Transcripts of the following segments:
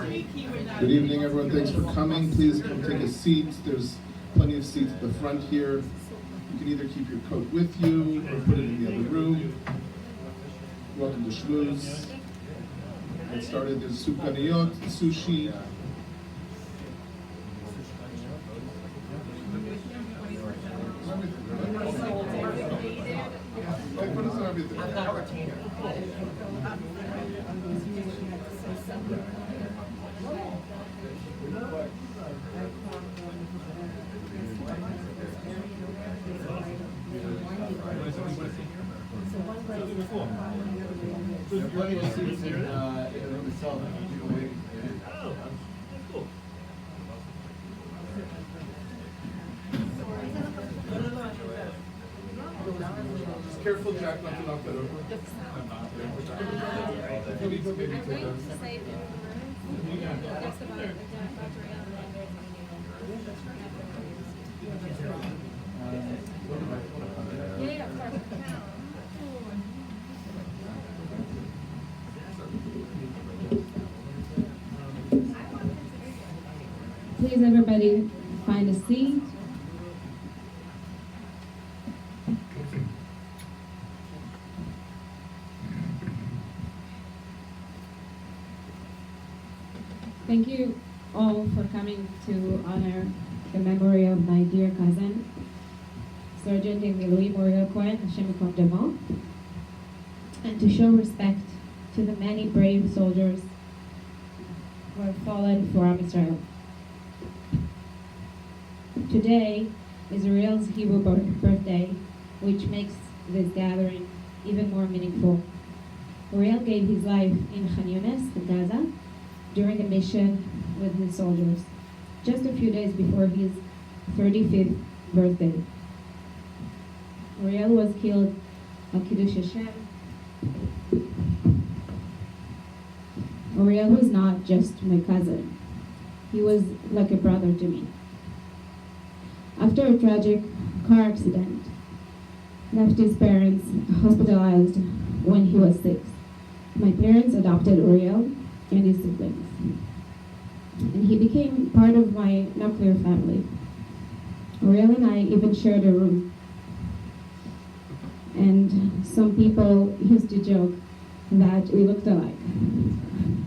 Good evening, everyone. Thanks for coming. Please come take a seat. There's plenty of seats at the front here. You can either keep your coat with you or put it in the other room. Welcome to Shmooze. Get started. There's sukaniyot, sushi. I've got a retainer. There are plenty of seats in the room itself. Just careful, Jack, not to knock that over. Maybe take that. Please, everybody, find a seat. Thank you all for coming to honor the memory of my dear cousin, Sergeant in Milui Uriel Cohen, Hashem Yikam Damo, and to show respect to the many brave soldiers who have fallen for Am Yisrael. Today is Uriel's Hebrew birthday, which makes this gathering even more meaningful. Uriel gave his life in Khan Yunis, in Gaza, during a mission with his soldiers, just a few days before his 35th birthday. Uriel was killed on Kiddush Hashem. Uriel was not just my cousin. He was like a brother to me. After a tragic car accident, left his parents hospitalized when he was 6. My parents adopted Uriel and his siblings, and he became part of my nuclear family. Uriel and I even shared a room, and some people used to joke that we looked alike,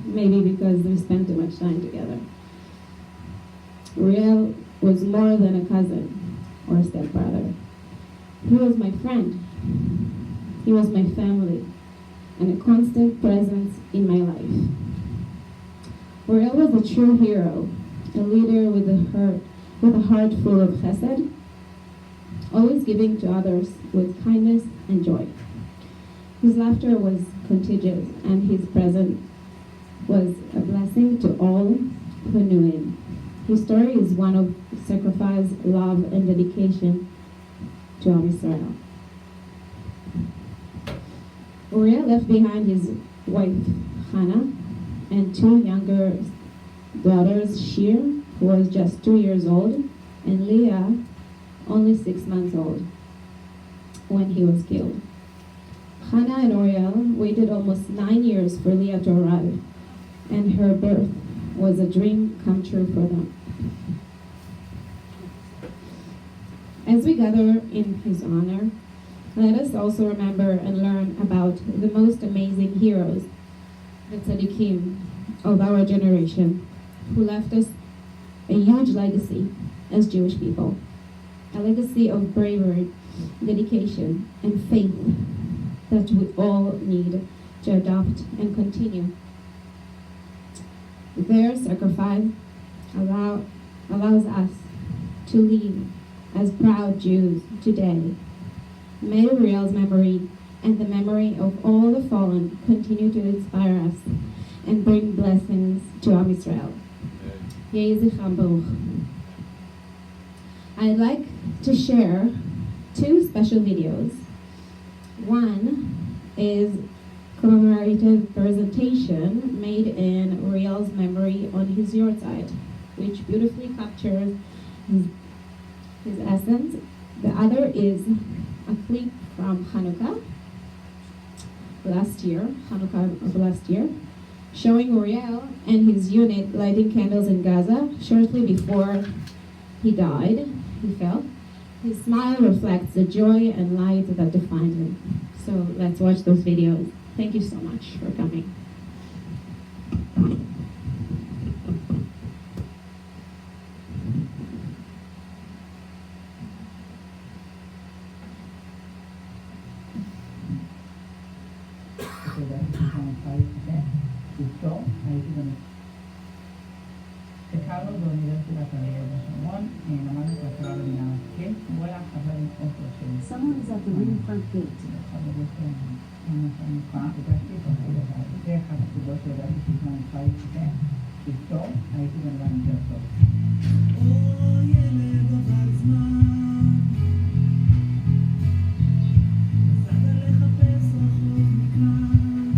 maybe because we spent too much time together. Uriel was more than a cousin or a stepbrother. He was my friend. He was my family, and a constant presence in my life. Uriel was a true hero, a leader with a heart full of chesed, always giving to others with kindness and joy. His laughter was contagious, and his presence was a blessing to all who knew him. His story is one of sacrifice, love, and dedication to Am Yisrael. Uriel left behind his wife, Hannah, and 2 younger daughters, Shir, who was just 2 years old, and Leah, only 6 months old, when he was killed. Hannah and Uriel waited almost 9 years for Leah to arrive, and her birth was a dream come true for them. As we gather in his honor, let us also remember and learn about the most amazing heroes, the tzaddikim of our generation, who left us a huge legacy as Jewish people, a legacy of bravery, dedication, and faith that we all need to adopt and continue. Their sacrifice allows us to live as proud Jews today. May Uriel's memory and the memory of all the fallen continue to inspire us and bring blessings to Am Yisrael. Yehi Zichram Baruch. I'd like to share 2 special videos. One is commemorative presentation made in Uriel's memory on his yahrzeit, which beautifully captures his essence. The other is a clip from Hanukkah of last year, showing Uriel and his unit lighting candles in Gaza shortly before he died, he fell. His smile reflects the joy and light that defined him. So let's watch those videos. Thank you so much for coming. הכרנו באוניברסיטת אריאל בשומרון, למדנו כלכלה במינהל עסקים, הוא היה חבר עם עופר שלי. Someone is at the ring front gate. חברות ממש עמוקה, פגשתי אותו לבד. זה אחת הסיבות שידעתי שאיתו אני צריכה להתחתן, שאיתו הייתי בן אדם יותר טוב. ילד עבר זמן, נסעת לחפש רחוק מכאן,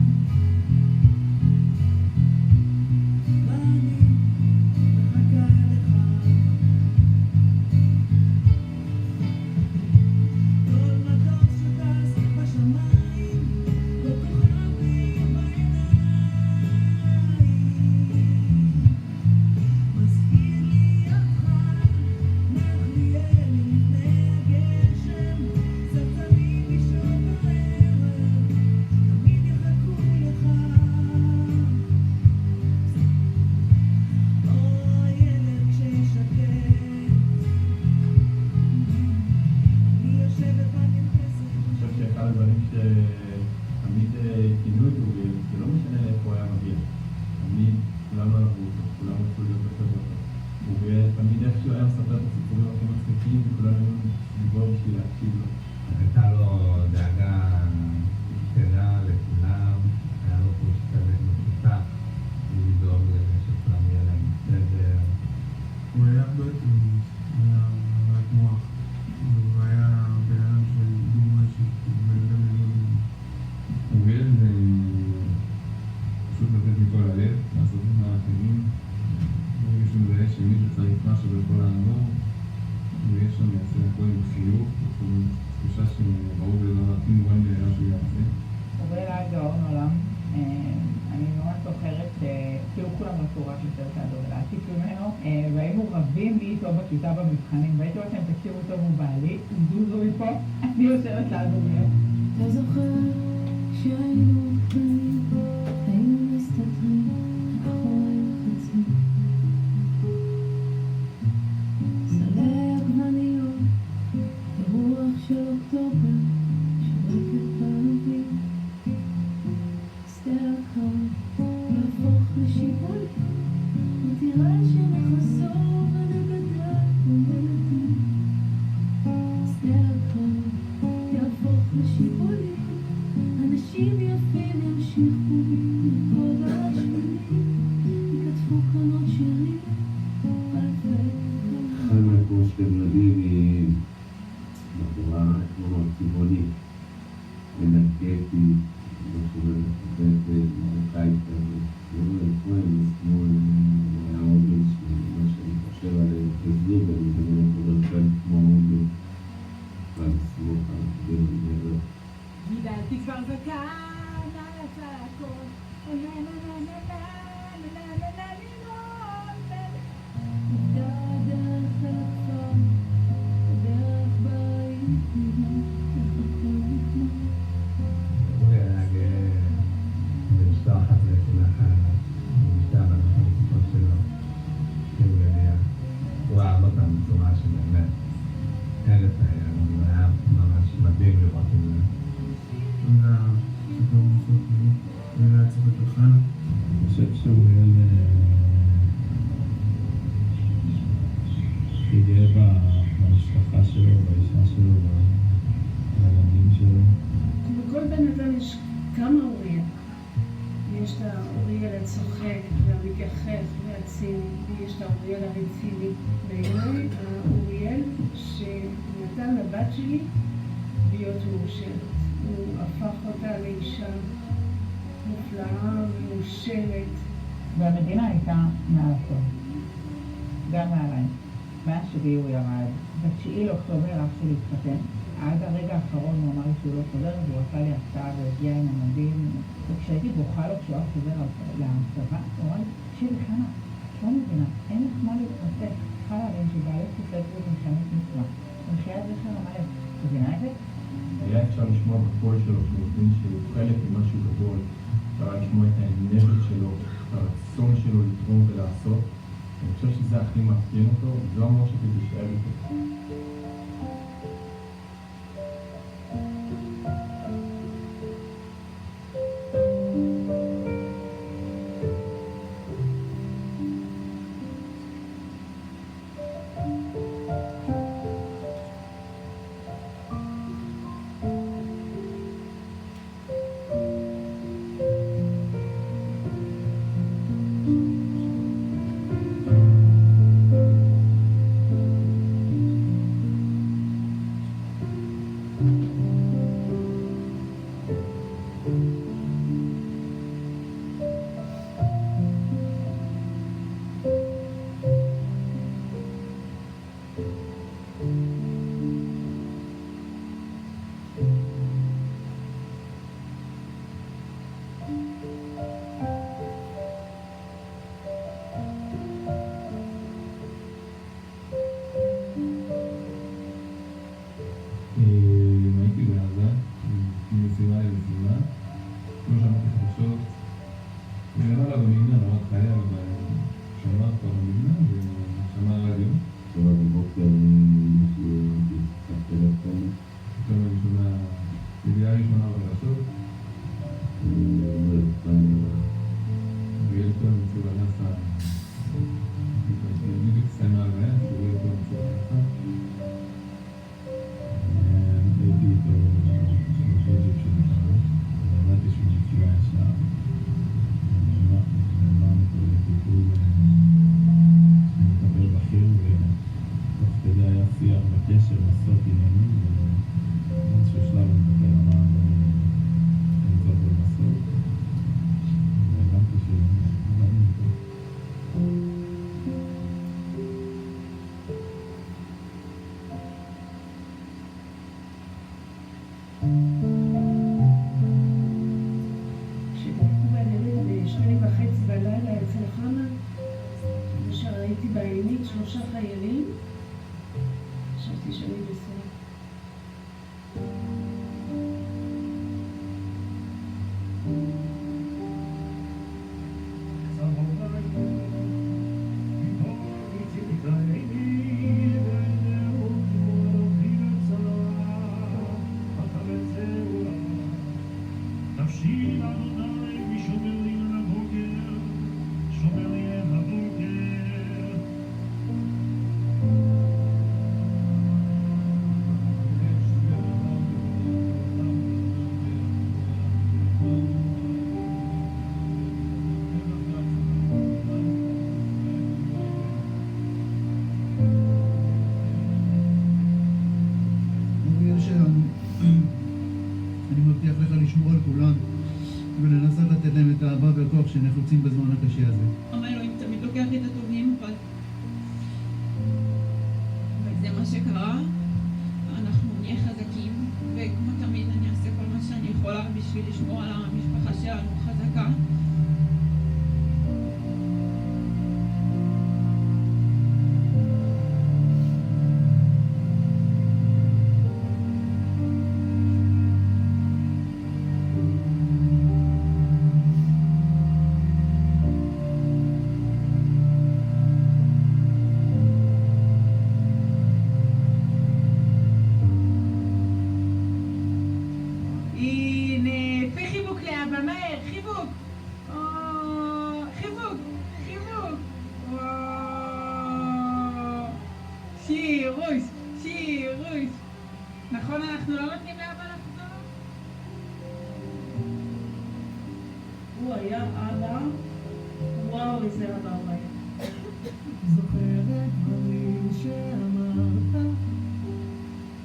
ואני מחכה לך. כל מטוס שטס בשמיים, כל כוכבים בעיניים, מזכיר לי אותך, נחליאל לפני הגשם, צפצפים בשעות הערב, תמיד יחכו לך. ילד כששקט, אני יושבת בקמפסת. אני חושב שאחד הדברים שתמיד כינו את אוריאל, זה לא משנה לאיפה הוא היה מגיע. תמיד כולם לא אהבו אותו, כולם רצו להיות בחברות. אוריאל תמיד איכשהו היה מספר את הסיפורים הכי מצחיקים, וכולם היו סביבו בשביל להקשיב לו. הייתה לו דאגה קטנה לכולם, היה לו חוש כזה משותף, לדאוג שכולם יהיה להם בסדר. הוא היה הרבה יותר מגיש, היה רק מוח, הוא היה בן אדם של דוגמה אישית, בן אדם ללמוד. אוריאל זה פשוט לתת מכל הלב, לעשות עם האחרים, ברגע שהוא מזהה שמישהו צריך משהו ויכול לעזור, ויש שם יעשה הכל עם חיוך, תחושה שברור ולא הכי מובן מאליו שהוא יעשה. אוריאל היה גאון עולם. אני ממש זוכרת שכאילו כולם רצו רק יותר כדור להעתיק ממנו, והיינו רבים לי איתו בכיתה במבחנים, והייתי אומרת להם תקשיבו טוב הוא בעלי, זוזו מפה, אני יושבת ליד אוריאל. אתה זוכר כשהיינו קטנים, היינו מסתתרים מאחורי לחצים. סלי עגבניות, ברוח של אוקטובר, שורקת באוויר. שדה הקר יהפוך לשיבולת, ותראה שנחזור ונגדל ונלדים. שדה הקר יהפוך לשיבולת, אנשים יפים ימשיכו לרקוד על השבילים, יכתבו כאן עוד שירים אלפי אחד מהקורס של נדיב היא בחורה כמו צבעונית, מנקטית, משוררת חפצת, מרוקאית כזה. יוריאל כהן, הוא היה אובייס, מה שאני חושב עליהם כזוג, אני מדמיין אותו דרכם כמו אובייס, ועל סמוך על החברים הגבר. גידלתי כבר זקן על הצעקות, דרך הכפר, דרך בית, איך הכל נגמר. אוריאל היה גאה במשלחת ותנחת, במשטר במשלחת שלו, שהוא יודע. הוא אהב אותם בצורה שבאמת הרס היה, הוא היה ממש מדהים לראות את זה. תודה, שתור מוסות לי, ולהציב את החן. אני חושב שאוריאל גאה במשפחה שלו, באישה שלו, בילדים שלו. בכל בן אדם יש כמה אוריאל. יש את האוריאל הצוחק והמגחך והציני, ויש את האוריאל הרציני. בעיניי האוריאל שנתן לבת שלי להיות מאושרת. הוא הפך אותה לאישה מופלאה ומאושרת. והמדינה הייתה מעל הכל, גם מעליי. מאז שבי הוא ירד, ב9 לאוקטובר אח שלי התחתן, עד הרגע האחרון הוא אמר לי שהוא לא חוזר, והוא עשה לי הפתעה והגיע עם המדים. וכשהייתי בוכה לו כשהוא חוזר לצבא, הוא אמר לי, תקשיבי חנה, את לא מבינה, אין לך מה להתחסק, צריכה להבין שבעלי תפיסת בריאות מלחמת מצווה. ומחיית זכר המלך, מבינה את זה? היה אפשר לשמוע בקול שלו, שהוא מבין שהוא חלק ממשהו גדול, אפשר לשמוע את האנרגיות שלו, את הרצון שלו לתרום ולעשות. אני חושב שזה הכי מאפיין אותו, וזו אמור שתישאר איתו. שנחוצים בזמן הקשה הזה. אומר אלוהים תמיד לוקח את הטובים, אבל זה מה שקרה. אנחנו נהיה חזקים, וכמו תמיד אני אעשה כל מה שאני יכולה בשביל לשמור על המשפחה שלנו חזקה. נכון, אנחנו לא נותנים לאבא לחזור? הוא היה אבא, וואו, איזה אבא הוא היה. זוכרת דברים שאמרת,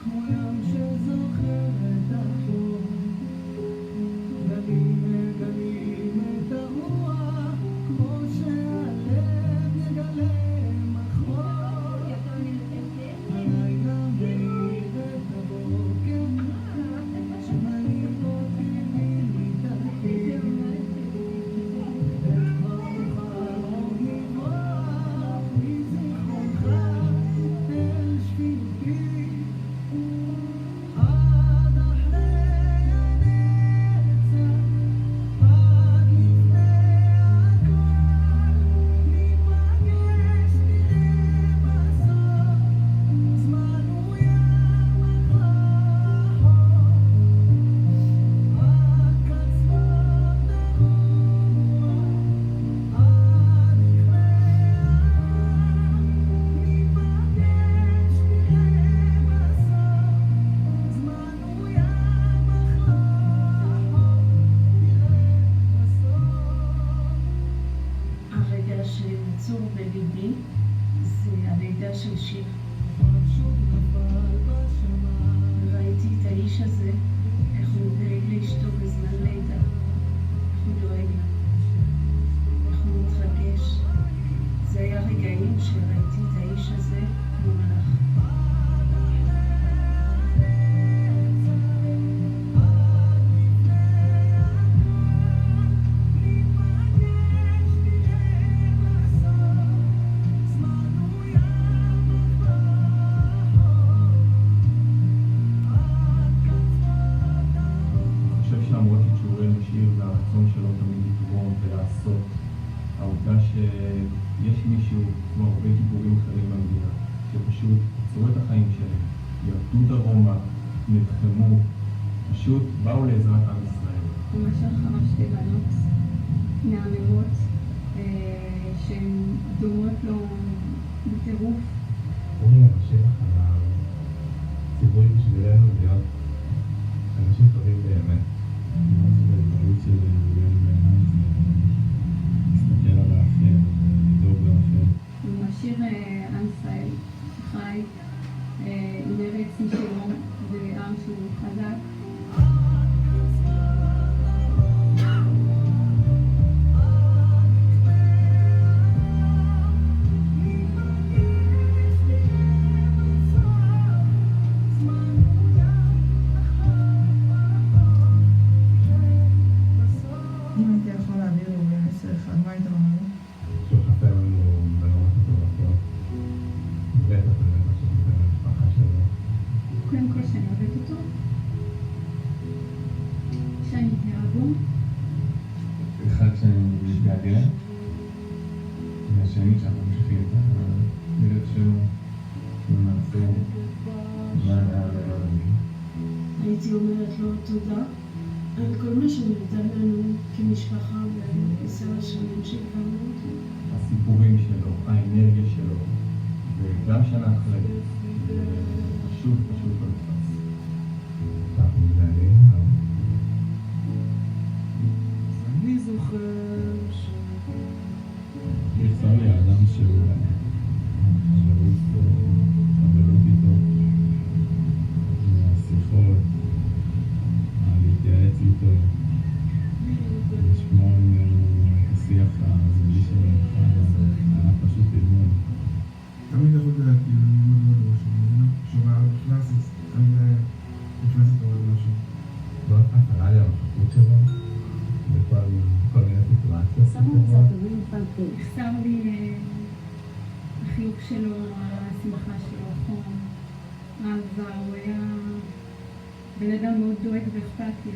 כמו ים שזוכר את החור, גלים את הרוח, כמו שהלב יגלה מחור. הלילה מאיר את הבוקר שנצור בליבי זה הלידה של שיר. ראיתי את האיש הזה, איך הוא דואג לאשתו בזמן לידה, איך הוא דואג לה, איך הוא מתרגש. זה היה רגעים שראיתי את האיש הזה כמו מלאך. שיש מישהו, כמו הרבה גיבורים אחרים במדינה, שפשוט עצרו את החיים שלהם, ירדו דרומה, נלחמו, פשוט באו לעזרת עם ישראל. ממש אחר שתי בנות מהממות שהן דומות לו בטירוף. אומרים לשבח על הציווי בשבילנו להיות אנשים טובים באמת. ממש בהתנהלות של יוריאל בעיניי זה להסתכל על האחר, לדאוג לאחר. הוא משאיר עם ישראל חי עם ארץ משלו ועם שהוא חזק. אחד שמתגעגע, והשני שאנחנו ממשיכים את המילות שלו, ונעשו מה להגיד. הייתי אומרת לו תודה על כל מה שהוא נתן לנו כמשפחה ב10 השנים שהכרנו אותו. הסיפורים שלו, האנרגיה שלו, וגם שנה אחרי, זה פשוט לא נתפס. אנחנו מזדהים, אני זוכר יצא לי האדם שהוא חברות איתו, מהשיחות, להתייעץ איתו, לשמוע ממנו את השיח הזוגי שלו, היה פשוט אימון. תמיד יכולת כאילו ללמוד מאוד משהו ממנו, כשהוא היה נכנס, אז תמיד היה נכנס איתו עוד משהו. לא אחת עלה לי המחקות שלו, בכל מיני סיטואציות. נחסר לי החיוך שלו, השמחה שלו, החום, האהבה. הוא היה בן אדם מאוד דואג ואכפתי,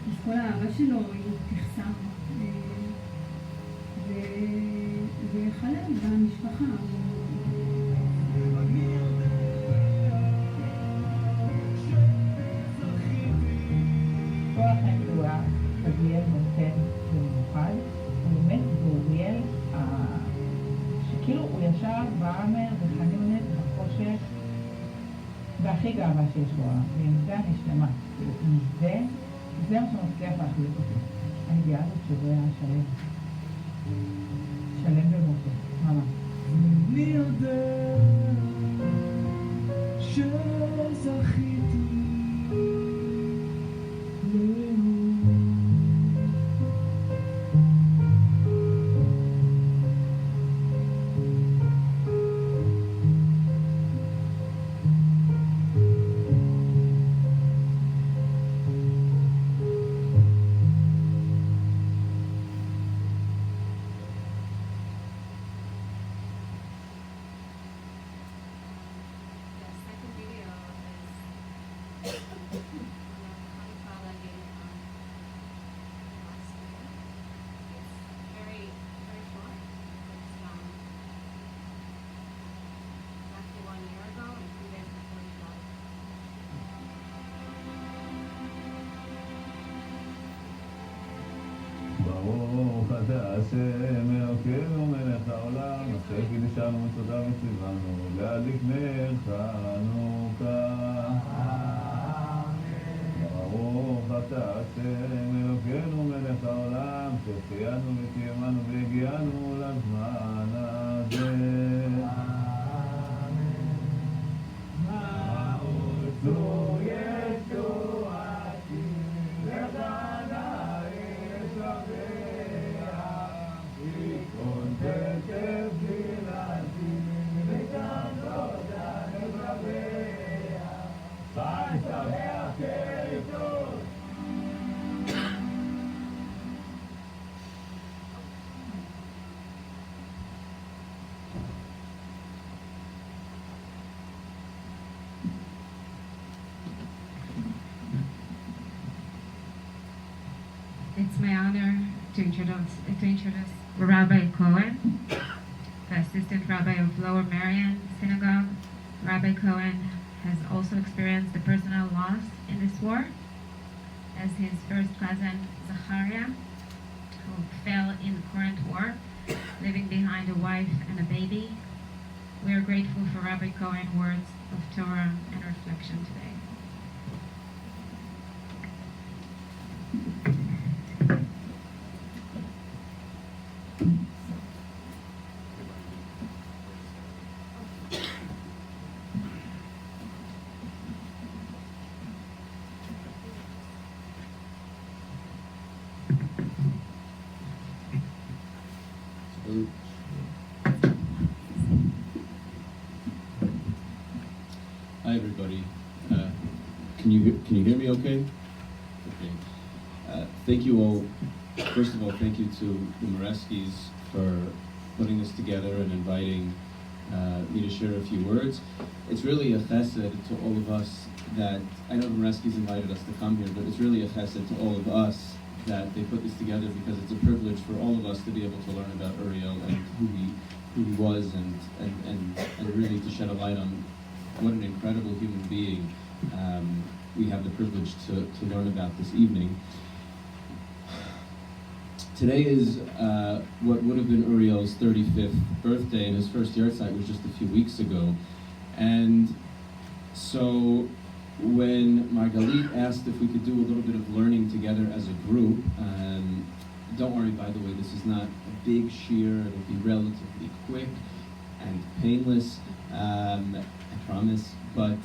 אז כל האהבה שלו היא תחסר. וחלם במשפחה. כוח הידועה, אוריאל נותן במיוחד, הוא באמת באוריאל, שכאילו הוא ישר בעמר וחני עונד בחושך, והכי גאווה שיש בו, ועם זה אני שלמה. עם זה מה שמצליח להחליט אותי. הידיעה הזאת שהוא היה שלם במותו, ממש. אני יודע שזכיתי ברוך אתה השם אלוקינו מלך העולם, אשר קידשנו מצוותיו וציוונו להדליק נר חנוכה. ברוך אתה השם אלוקינו מלך העולם, שהחיינו וקיימנו והגיענו לזמן הזה. מעוזו ישועתי, לפניי אשבח, יכון תקף תפילתי, ושם תודה נשבח, חי שמח כריתות. It's my honor to introduce Rabbi Cohen, the assistant rabbi of Lower Marion Synagogue. Rabbi Cohen has also experienced the personal loss in this war, as his first cousin Zachariah, who fell in the current war, leaving behind a wife and a baby. We are grateful for Rabbi Cohen's words of Torah and reflection today. Hi everybody. Can you hear me okay? Okay. Thank you all. First of all, thank you to the Moreskis for putting this together and inviting me to share a few words. It's really a chesed to all of us that, I know the Moreskis invited us to come here, but it's really a chesed to all of us that they put this together, because it's a privilege for all of us to be able to learn about Uriel and who he was, and really to shed a light on what an incredible human being we have the privilege to learn about this evening. Today is what would have been Uriel's 35th birthday, and his first yahrzeit was just a few weeks ago. And so when Margalit asked if we could do a little bit of learning together as a group, don't worry, by the way, this is not a big shear, it'll be relatively quick and painless, I promise. But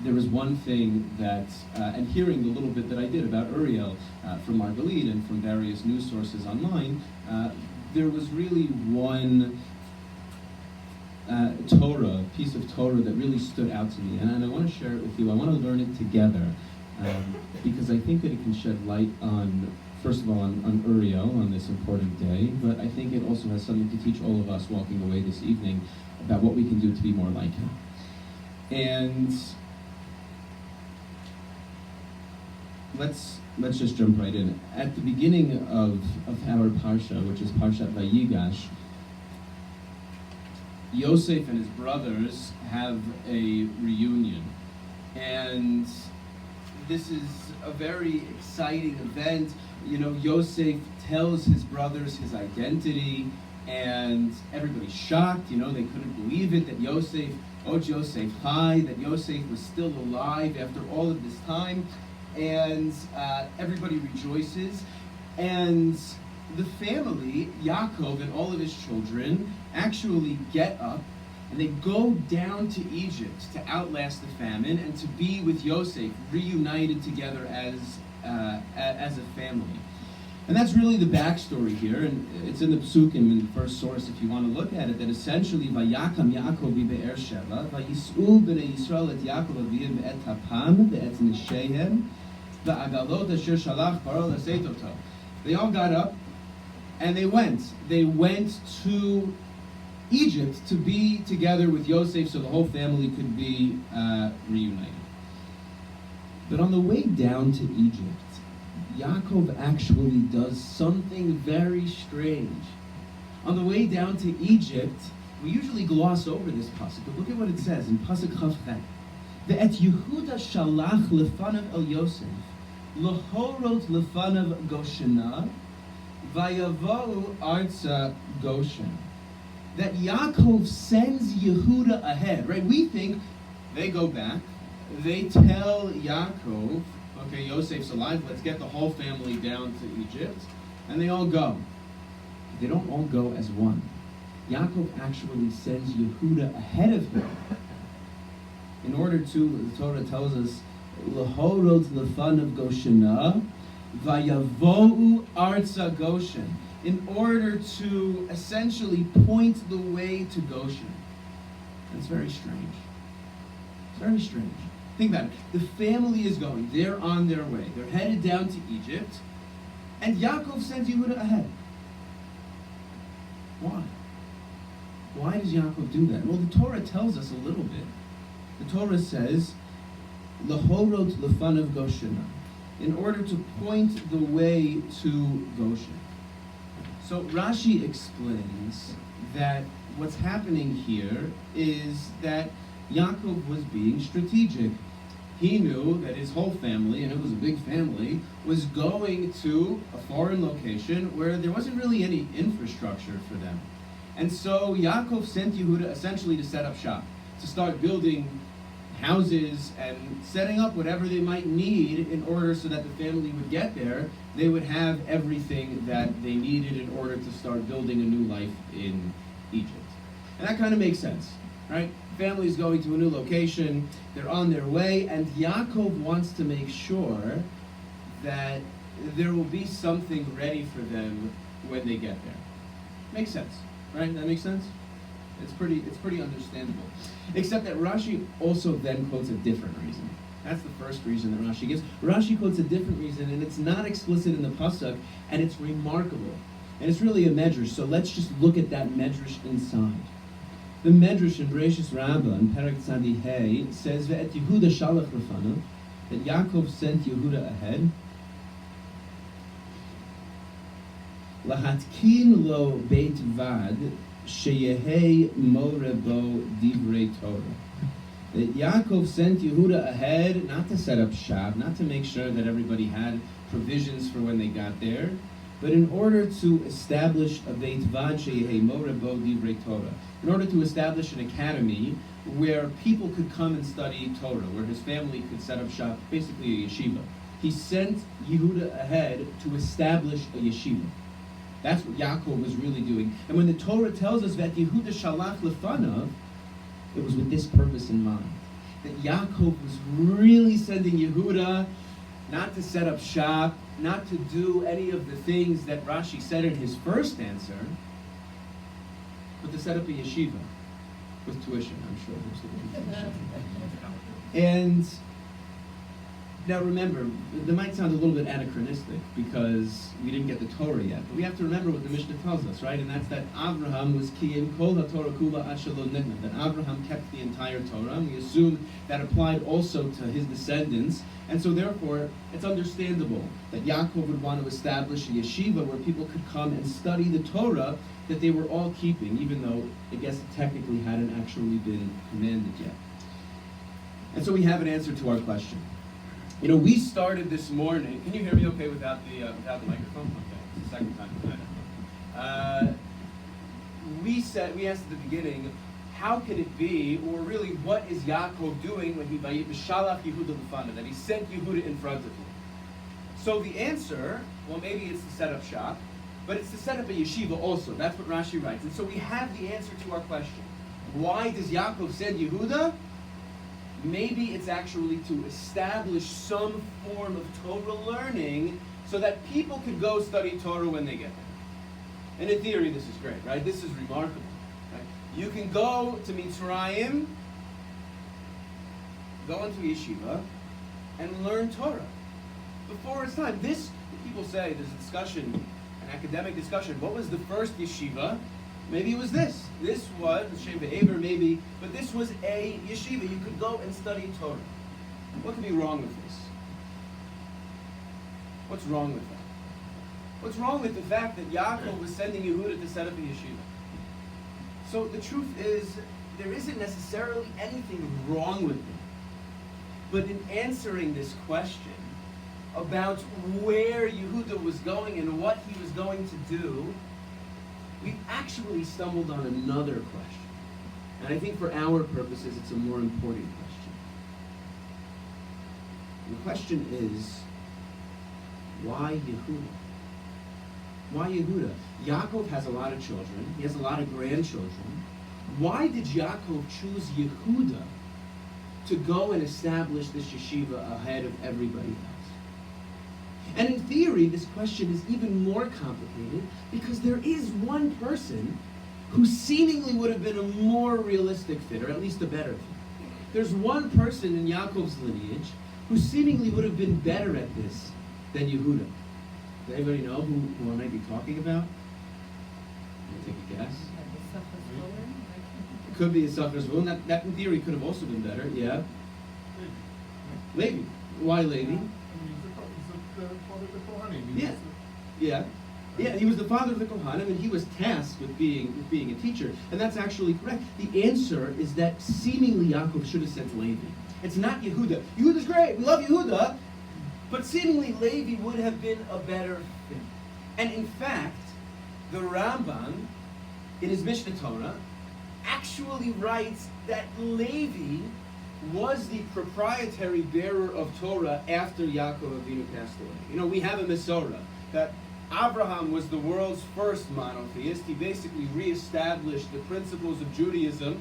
there was one thing that, and hearing the little bit that I did about Uriel from Margalit and from various news sources online, there was really one piece of Torah that really stood out to me, and I want to share it with you. I want to learn it together, because I think that it can shed light on, first of all, on Uriel on this important day, but I think it also has something to teach all of us walking away this evening about what we can do to be more like him. And let's just jump right in. At the beginning of our parsha, which is Parshat Vayigash, Yosef and his brothers have a reunion, and this is a very exciting event. You know, Yosef tells his brothers his identity, and everybody's shocked. You know, they couldn't believe it that Yosef, Yosef Chai, that Yosef was still alive after all of this time, and everybody rejoices. And the family, Yaakov and all of his children, actually get up and they go down to Egypt to outlast the famine and to be with Yosef, reunited together as a family. And that's really the backstory here, and it's in the Psukim in the first source if you want to look at it, that essentially, Vayakam Yaakov Be'er Sheva, Vayis'u b'nei Yisrael et Yaakov aviyim et hapam ve'et nishehem va'agalot asher shalach paro l'aseit oto. They all got up and they went. They went to Egypt to be together with Yosef so the whole family could be reunited. But on the way down to Egypt, Yaakov actually does something very strange. On the way down to Egypt, we usually gloss over this pasuk, but look at what it says in pasuk Chavchet. Ve'et Yehuda shalach lefanav el Yosef, lohorot lefanav Goshena, vayavohu arza Goshen. That Yaakov sends Yehuda ahead, right? We think they go back, they tell Yaakov, okay, Yosef's alive, let's get the whole family down to Egypt. And they all go. They don't all go as one. Yaakov actually sends Yehuda ahead of him in order to, the Torah tells us, Lahorot lefan of Goshena, vayavohu arza Goshen, in order to essentially point the way to Goshen. That's very strange. It's very strange. Think about it. The family is going. They're on their way. They're headed down to Egypt. And Yaakov sends Yehuda ahead. Why? Why does Yaakov do that? Well, the Torah tells us a little bit. The Torah says, Lahorot lefan of Goshen, in order to point the way to Goshen. So Rashi explains that what's happening here is that Yaakov was being strategic. He knew that his whole family, and it was a big family, was going to a foreign location where there wasn't really any infrastructure for them. And so Yaakov sent Yehuda essentially to set up shop, to start building houses and setting up whatever they might need in order so that the family would get there. They would have everything that they needed in order to start building a new life in Egypt. And that kind of makes sense, right? Family's going to a new location, they're on their way, and Yaakov wants to make sure that there will be something ready for them when they get there. Makes sense, right? That makes sense? It's pretty understandable. Except that Rashi also then quotes a different reason. That's the first reason that Rashi gives. Rashi quotes a different reason, and it's not explicit in the pasuk, and it's remarkable. And it's really a medrash, so let's just look at that medrash inside. The medrash in Bereshis Rabbah, in Perek Tzadi Hey, says that Yehuda shalach lefanav, that Yaakov sent Yehuda ahead, lahatkin lo beit vad, sheyehei morebo divrei Torah. That Yaakov sent Yehuda ahead not to set up shop, not to make sure that everybody had provisions for when they got there, but in order to establish a beit vad sheyehei morebo divrei Torah, in order to establish an academy where people could come and study Torah, where his family could set up shop, basically a yeshiva. He sent Yehuda ahead to establish a yeshiva. That's what Yaakov was really doing. And when the Torah tells us that Yehuda shalach lefanav, it was with this purpose in mind. That Yaakov was really sending Yehuda not to set up shop, not to do any of the things that Rashi said in his first answer, but to set up a yeshiva with tuition, I'm sure. And now remember, that might sound a little bit anachronistic because we didn't get the Torah yet, but we have to remember what the Mishnah tells us, right? And that's that Abraham was kiyim kol haTorah kula ad shelo nitna, that Abraham kept the entire Torah, and we assume that applied also to his descendants, and so therefore it's understandable that Yaakov would want to establish a yeshiva where people could come and study the Torah that they were all keeping, even though I guess it technically hadn't actually been commanded yet. And so we have an answer to our question. You know, we started this morning. Can you hear me okay without the microphone? Okay, it's the second time tonight. We asked at the beginning, how can it be, or really, what is Yaakov doing when he v'shalach Yehuda lefanav, that he sent Yehuda in front of him? So the answer, well, maybe it's to set up shop, but it's to set up a yeshiva also. That's what Rashi writes. And so we have the answer to our question. Why does Yaakov send Yehuda? Maybe it's actually to establish some form of Torah learning so that people could go study Torah when they get there. And in theory, this is great, right? This is remarkable. Right? You can go to Mitzrayim, go into yeshiva, and learn Torah before it's time. This, people say, there's a discussion, an academic discussion. What was the first yeshiva? Maybe it was this. This was, Shem Be'aver maybe, but this was a yeshiva. You could go and study Torah. What could be wrong with this? What's wrong with that? What's wrong with the fact that Yaakov was sending Yehuda to set up a yeshiva? So the truth is, there isn't necessarily anything wrong with it. But in answering this question about where Yehuda was going and what he was going to do, we've actually stumbled on another question. And I think for our purposes, it's a more important question. And the question is, why Yehuda? Why Yehuda? Yaakov has a lot of children. He has a lot of grandchildren. Why did Yaakov choose Yehuda to go and establish this yeshiva ahead of everybody else? And in theory, this question is even more complicated because there is one person who seemingly would have been a more realistic fit, or at least a better fit. There's one person in Yaakov's lineage who seemingly would have been better at this than Yehuda. Does anybody know who I might be talking about? Take a guess. It could be a Safar Zvulun. That in theory could have also been better, yeah. Levi. Why Levi? Yeah, he was the father of the Kohanim, and he was tasked with being a teacher. And that's actually correct. The answer is that seemingly Yaakov should have sent Levi. It's not Yehuda. Yehuda's great, we love Yehuda, but seemingly Levi would have been a better fit. And in fact, the Rambam, in his Mishnah Torah, actually writes that Levi was the proprietary bearer of Torah after Yaakov Avinu passed away. You know, we have a Mesorah that Abraham was the world's first monotheist. He basically reestablished the principles of Judaism.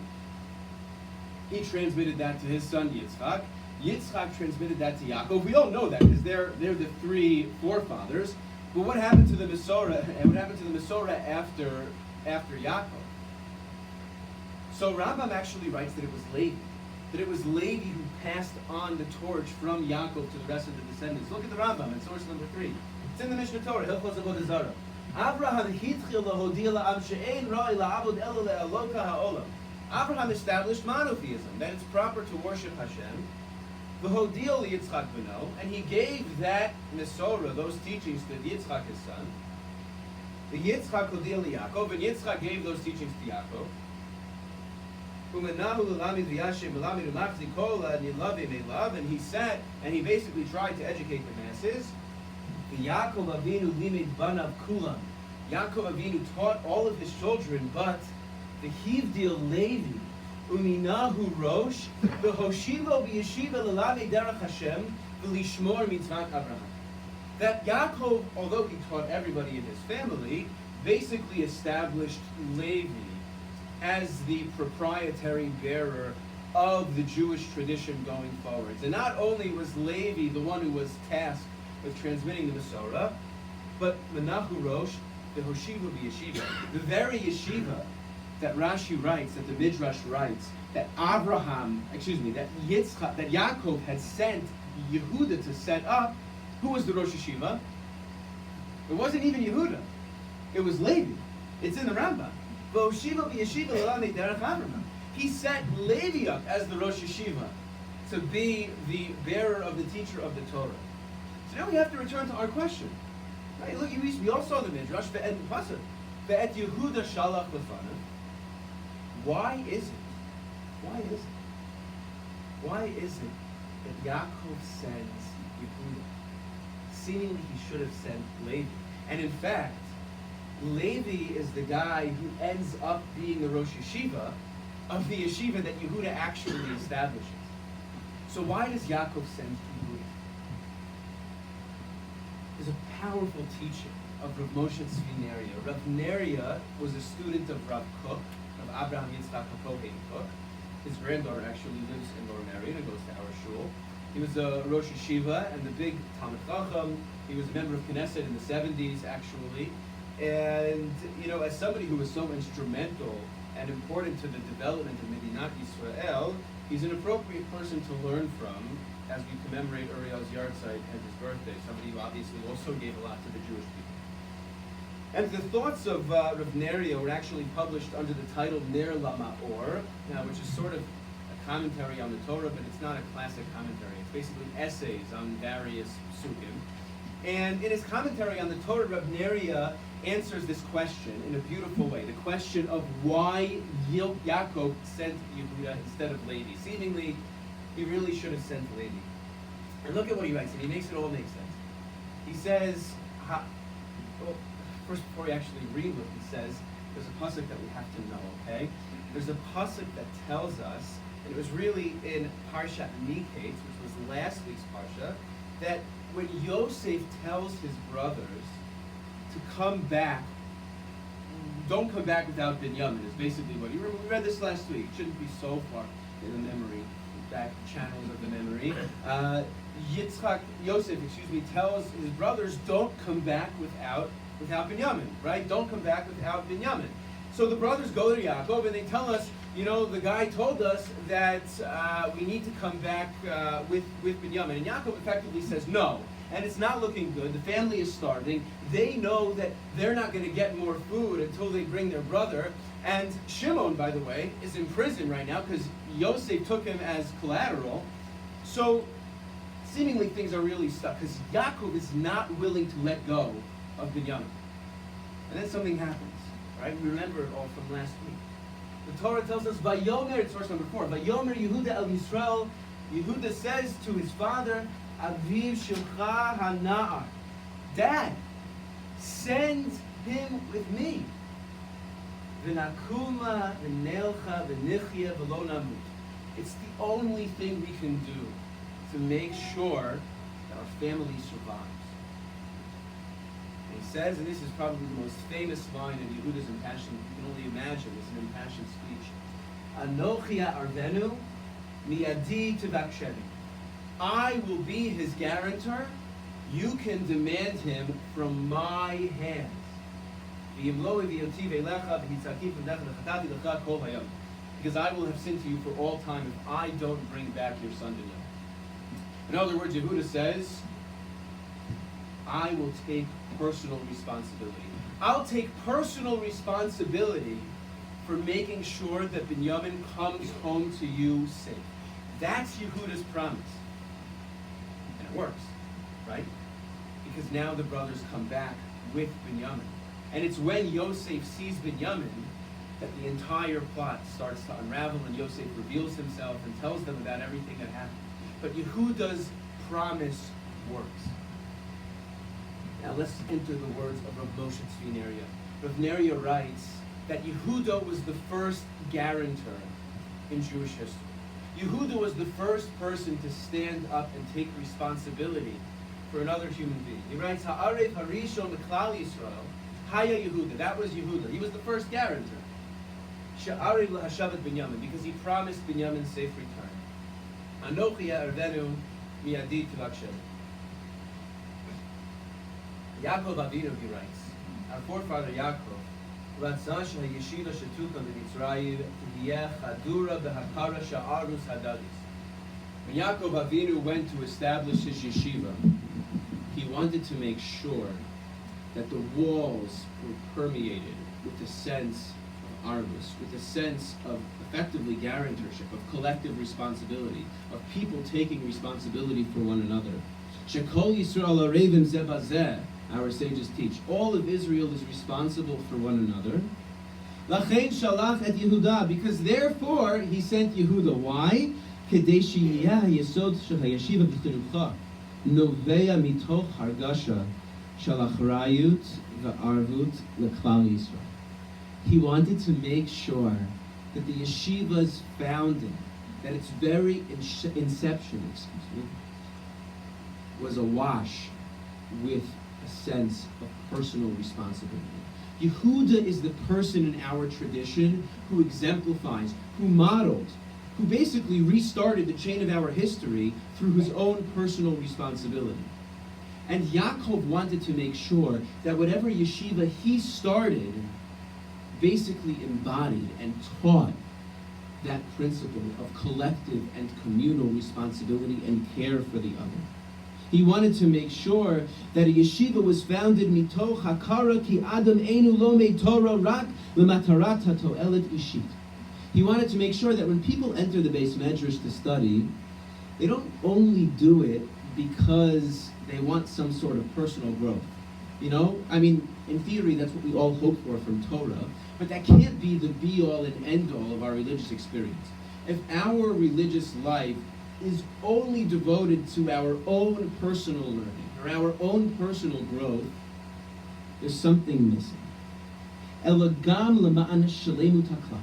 He transmitted that to his son Yitzchak. Yitzchak transmitted that to Yaakov. We all know that because they're the three forefathers. But what happened to the Mesorah? And what happened to the Mesorah after Yaakov? So Rambam actually writes that it was Levi. That it was Levi who passed on the torch from Yaakov to the rest of the descendants. Look at the Rambam in source number 3. It's in the Mishnah Torah, Hilchos Avodah Zarah. Abraham hitchil lahodia la'am she'ein ra'i la'abud ela le'eloka ha'olam. Abraham established monotheism, that it's proper to worship Hashem. V'hodia li'Yitzchak b'no, and he gave that Mesorah, those teachings, to Yitzchak his son. The Yitzchak hodia li'Yaakov, and Yitzchak gave those teachings to Yaakov. And he sat and he basically tried to educate the masses. Yaakov Avinu limid banav kulam. Yaakov Avinu taught all of his children, but the Hivdil Levi uminahu rosh v'hoshivo b'yeshiva l'lamei derech Hashem v'lishmor mitzvat Abraham. That Yaakov, although he taught everybody in his family, basically established Levi as the proprietary bearer of the Jewish tradition going forward. And not only was Levi the one who was tasked with transmitting the Mesorah, but Menahu Rosh, the Hoshiva b'Yeshiva, the very yeshiva that Rashi writes, that the Midrash writes, that Yitzchak, that Yaakov had sent Yehuda to set up. Who was the Rosh Yeshiva? It wasn't even Yehuda. It was Levi. It's in the Rambam. He set Levi up as the Rosh Yeshiva to be the bearer of the teacher of the Torah. So now we have to return to our question. Right? Look, we all saw the Midrash, Ve'et Pasuk, Ve'et Yehuda Shalach Lefanav. Why is it that Yaakov sends Yehuda? Seemingly he should have sent Levi. And in fact, Levi is the guy who ends up being the Rosh Yeshiva of the yeshiva that Yehuda actually establishes. So why does Yaakov send Yehuda? There's a powerful teaching of Rav Moshe Tzvi Neria. Rav Neria was a student of Rav Kook, of Abraham Yitzchak Kohen Kook. His granddaughter actually lives in Lower Merion and goes to our shul. He was a Rosh Yeshiva and the big Talmid Chacham. He was a member of Knesset in the 70s, actually. And, you know, as somebody who was so instrumental and important to the development of Medinat Yisrael, he's an appropriate person to learn from as we commemorate Uriel's yahrzeit and his birthday, somebody who obviously also gave a lot to the Jewish people. And the thoughts of Rav Neria were actually published under the title Ner LaMa'or, which is sort of a commentary on the Torah, but it's not a classic commentary. It's basically essays on various psukim. And in his commentary on the Torah, Rav Neria answers this question in a beautiful way. The question of why Yaakov sent Yehuda instead of Levi. Seemingly, he really should have sent Levi. And look at what he writes, and he makes it all make sense. He says, first before we actually read what he says, there's a pasuk that we have to know, okay? There's a pasuk that tells us And it was really in Parshat Miketz, which was last week's Parsha, that when Yosef tells his brothers to come back, don't come back without Binyamin, is basically what, we read this last week, it shouldn't be so far in the memory, back channels of the memory. Yosef tells his brothers, don't come back without Binyamin, right? Don't come back without Binyamin. So the brothers go to Yaakov and they tell us, the guy told us that we need to come back with Binyamin. And Yaakov effectively says no. And it's not looking good. The family is starving. They know that they're not going to get more food until they bring their brother. And Shimon, by the way, is in prison right now because Yosef took him as collateral. So seemingly things are really stuck because Yaakov is not willing to let go of Binyamin. And then something happens. Right? We remember it all from last week. The Torah tells us, Vayomer, it's verse number 4, Vayomer Yehuda el Yisrael, Yehuda says to his father, Aviv Shimcha Hana'ar, Dad, send him with me. V'nakuma v'nelcha v'nichya v'lo namut. It's the only thing we can do to make sure that our family survives. He says, and this is probably the most famous line in Yehuda's impassioned, you can only imagine, it's an impassioned speech. Anochi arvenu miyadi tevaksheni. I will be his guarantor. You can demand him from my hands. Because I will have sinned to you for all time if I don't bring back your son Binyamin. In other words, Yehuda says, I will take personal responsibility. I'll take personal responsibility for making sure that Binyamin comes home to you safe. That's Yehuda's promise. And it works, right? Because now the brothers come back with Binyamin. And it's when Yosef sees Binyamin that the entire plot starts to unravel and Yosef reveals himself and tells them about everything that happened. But Yehuda's promise works. Now let's enter the words of Rav Moshe Tzvi Neria. Rav Neria writes that Yehuda was the first guarantor in Jewish history. Yehuda was the first person to stand up and take responsibility for another human being. He writes, Ha'arev harishon l'klal Yisrael, Haya Yehuda. That was Yehuda. He was the first guarantor. She'arev l'hashavat Binyamin, because he promised Binyamin's safe return. Anochi arvenu miyadi tevaksheni. Yaakov Avinu, he writes, our forefather Yaakov, Ratzah shehayeshiva shetukam b'Mitzrayim tihiyeh chadura b'hakara sha'arus hadadis. When Yaakov Avinu went to establish his yeshiva, he wanted to make sure that the walls were permeated with a sense of arvus, with a sense of effectively guarantorship, of collective responsibility, of people taking responsibility for one another. Shekol Yisrael arevim zeh bazeh. Our sages teach. All of Israel is responsible for one another. Lachein shalach et Yehuda, because therefore he sent Yehuda. Why? Kedei sheyeh hayesod shel hayeshiva b'chinucha novea mitoch hargasha shel achrayut v'arvut l'klal Yisrael. He wanted to make sure that the yeshiva's founding, that its very inception, was awash with a sense of personal responsibility. Yehuda is the person in our tradition who exemplifies, who modeled, who basically restarted the chain of our history through his own personal responsibility. And Yaakov wanted to make sure that whatever yeshiva he started basically embodied and taught that principle of collective and communal responsibility and care for the other. He wanted to make sure that a yeshiva was founded mitoch hakara ki adam einu lo me Torah rak lematarat hatoelet ishit. He wanted to make sure that when people enter the Beis Medrash to study, they don't only do it because they want some sort of personal growth. In theory, that's what we all hope for from Torah, but that can't be the be-all and end-all of our religious experience. If our religious life is only devoted to our own personal learning or our own personal growth, there's something missing. Elagam lema'an shalemu taklal.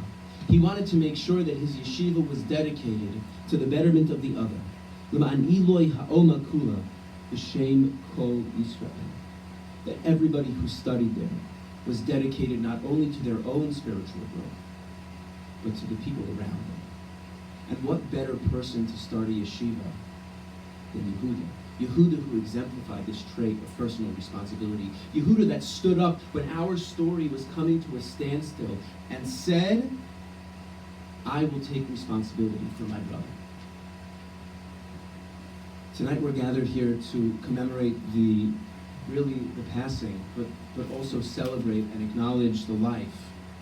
He wanted to make sure that his yeshiva was dedicated to the betterment of the other. L'ma'an iloi ha'oma kula, b'shem kol Yisrael. That everybody who studied there was dedicated not only to their own spiritual growth, but to the people around them. And what better person to start a yeshiva than Yehuda? Yehuda who exemplified this trait of personal responsibility. Yehuda that stood up when our story was coming to a standstill and said, I will take responsibility for my brother. Tonight we're gathered here to commemorate the passing, but also celebrate and acknowledge the life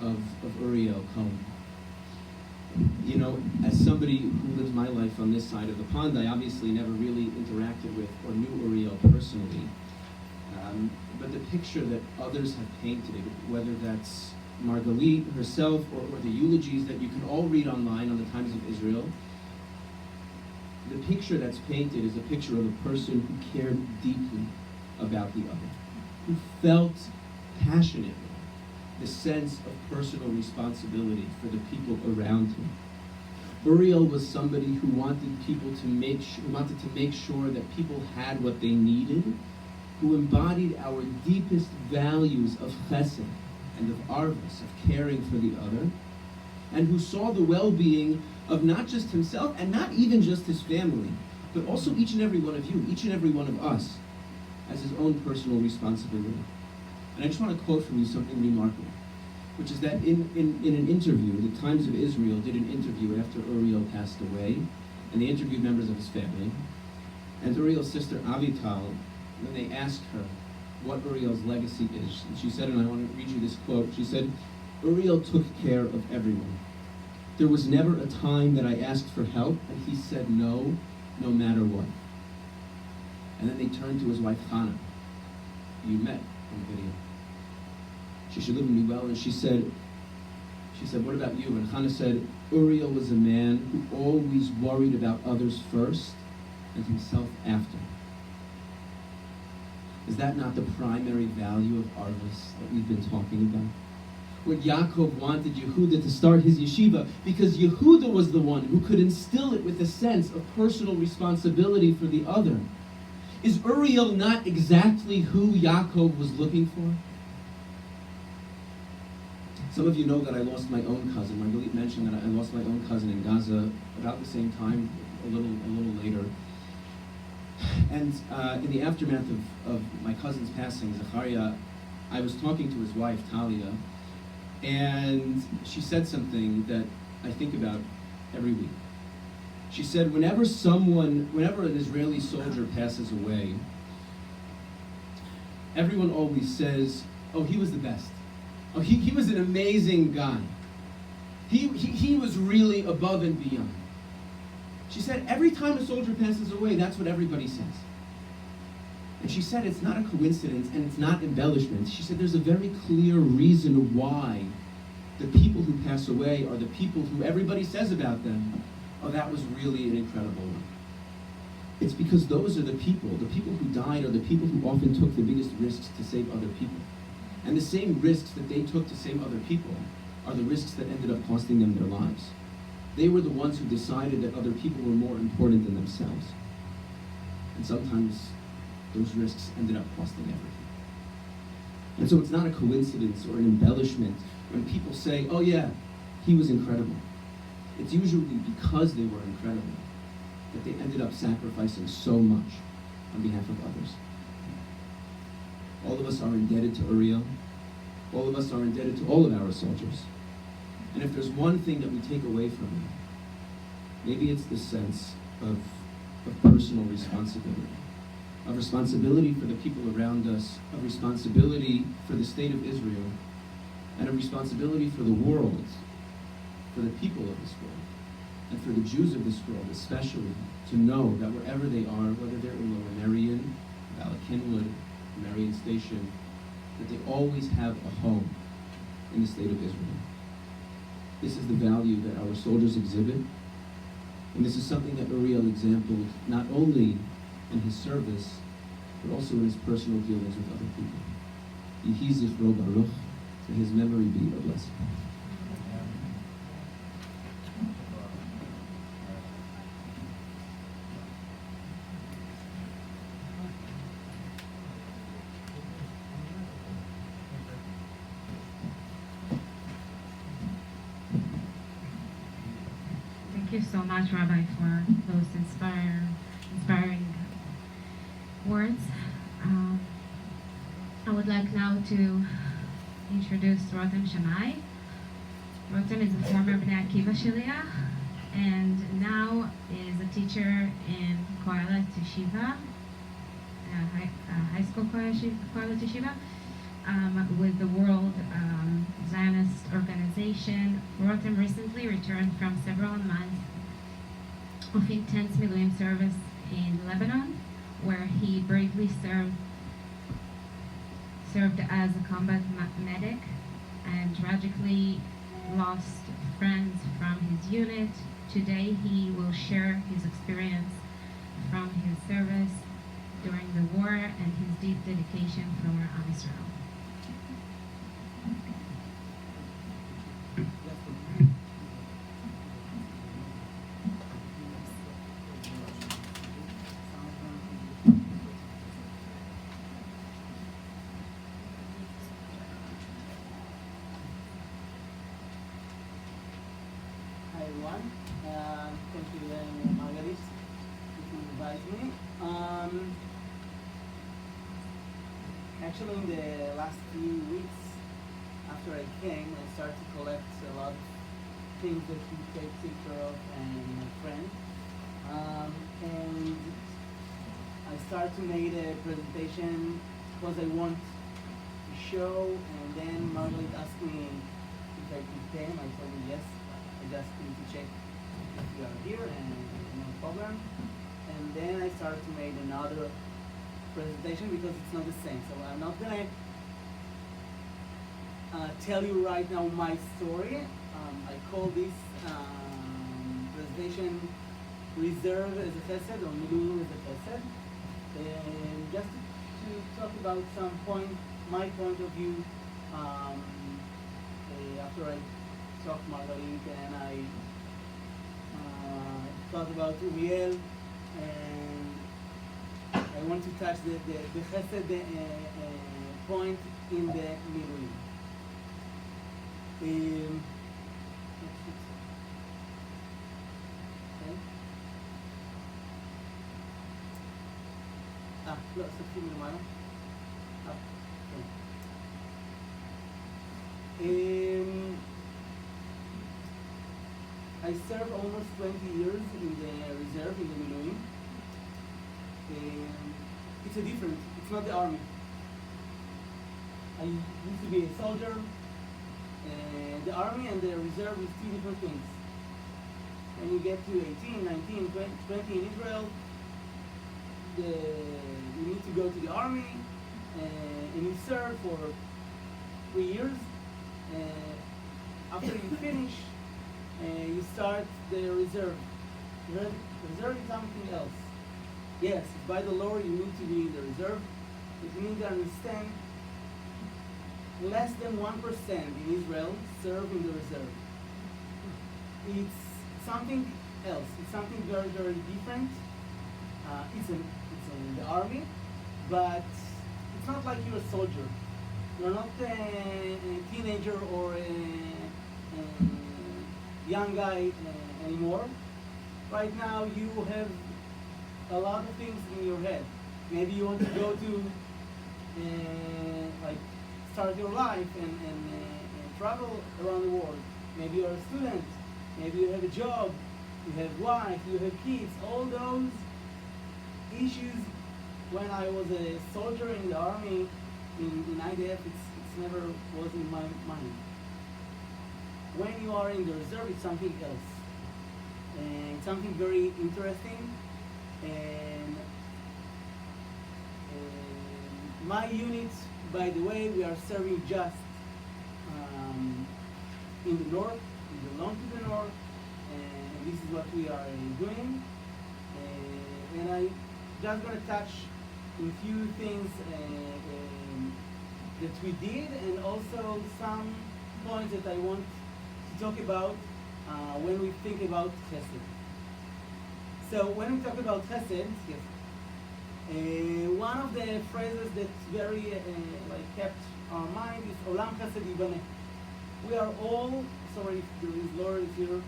of Uriel Cohen. You know, as somebody who lives my life on this side of the pond, I obviously never really interacted with or knew Uriel personally. But the picture that others have painted, whether that's Margalit herself or the eulogies that you can all read online on the Times of Israel, the picture that's painted is a picture of a person who cared deeply about the other, who felt passionately the sense of personal responsibility for the people around him. Uriel was somebody who wanted to make sure that people had what they needed, who embodied our deepest values of chesed and of arvus, of caring for the other, and who saw the well-being of not just himself and not even just his family, but also each and every one of you, each and every one of us, as his own personal responsibility. And I just want to quote from you something remarkable, which is that in an interview, the Times of Israel did an interview after Uriel passed away, and they interviewed members of his family. And Uriel's sister Avital, when they asked her what Uriel's legacy is, and she said, and I want to read you this quote, she said, Uriel took care of everyone. There was never a time that I asked for help, and he said no, no matter what. And then they turned to his wife, Hannah. You met on video. She should live and be well. And she said, what about you? And Hannah said, Uriel was a man who always worried about others first and himself after. Is that not the primary value of arvus that we've been talking about? What Yaakov wanted Yehuda to start his yeshiva, because Yehuda was the one who could instill it with a sense of personal responsibility for the other. Is Uriel not exactly who Yaakov was looking for? Some of you know that I lost my own cousin. Margalit mentioned that I lost my own cousin in Gaza about the same time, a little later. And in the aftermath of my cousin's passing, Zachariah, I was talking to his wife, Talia, and she said something that I think about every week. She said, whenever an Israeli soldier passes away, everyone always says, oh, he was the best. Oh, he was an amazing guy. He was really above and beyond. She said, every time a soldier passes away, that's what everybody says. And she said, it's not a coincidence and it's not embellishment. She said, there's a very clear reason why the people who pass away are the people who everybody says about them, oh, that was really an incredible one. It's because those are the people who died are the people who often took the biggest risks to save other people. And the same risks that they took to save other people are the risks that ended up costing them their lives. They were the ones who decided that other people were more important than themselves. And sometimes those risks ended up costing everything. And so it's not a coincidence or an embellishment when people say, oh yeah, he was incredible. It's usually because they were incredible that they ended up sacrificing so much on behalf of others. All of us are indebted to Uriel. All of us are indebted to all of our soldiers. And if there's one thing that we take away from it, maybe it's the sense of personal responsibility. Of responsibility for the people around us, of responsibility for the state of Israel, and of responsibility for the world, for the people of this world, and for the Jews of this world especially, to know that wherever they are, whether they're in Lower Merion, Balakinwood, Marion Station, that they always have a home in the state of Israel. This is the value that our soldiers exhibit, and this is something that Uriel exampled not only in his service, but also in his personal dealings with other people. Yehi Zichro Baruch, to his memory be a blessing. Thank you so much, Rabbi, for those inspiring words. I would like now to introduce Rotem Shammai. Rotem is a former Bnei Akiva Shaliach, and now is a teacher in Kohelet Yeshiva, high school Kohelet Yeshiva, with the World Zionist Organization. Rotem recently returned from several months of intense Miluim service in Lebanon, where he bravely served as a combat medic and tragically lost friends from his unit. Today he will share his experience from his service during the war and his deep dedication for Am Yisrael. Hi everyone. Thank you, Margaret, to invite me. Actually, in the last few weeks after I came, I started to collect a lot of things that we take picture of and my friend. And I started to make a presentation because I want to show, and then Margaret asked me if I could come. I told her yes. I just need to check if you are here and no problem. And then I started to make another presentation because it's not the same. So I'm not gonna tell you right now my story. I call this presentation Reserve as a Chesed or Miluim as a Chesed. And just to talk about my point of view after I talked to Margarit and I talked about Uriel, and I want to touch the Chesed point in the Miluim. לא, ספקים למעלה. I served almost 20 years in the reserve, in the Miluim. It's not the army. I used to be a soldier. The army and the reserve is two different things. When you get to 18, 19, 20 in Israel, you need to go to the army and you serve for 3 years. After you finish, you start the reserve. Reserve is something else. Yes, by the law you need to be in the reserve, but you need to understand less than 1% in Israel serve in the reserve. It's something else. It's something very, very different. It's in the army, but it's not like you're a soldier. You're not a teenager or a young guy anymore. Right now you have a lot of things in your head. Maybe you want to go to like start your life and travel around the world. Maybe you're a student. Maybe you have a job. You have wife. You have kids. All those issues. When I was a soldier in the army in IDF, it's never was in my mind. When you are in the reserve, it's something else. And it's something very interesting. And my unit, by the way, we are serving just in the north. We belong to the north, and this is what we are doing. And I just going to touch a few things that we did, and also some points that I want to talk about when we think about Chesed. So when we talk about Chesed, yes, one of the phrases that very kept our mind is Olam Chesed Yibaneh. We are all, sorry if there is Laura is here,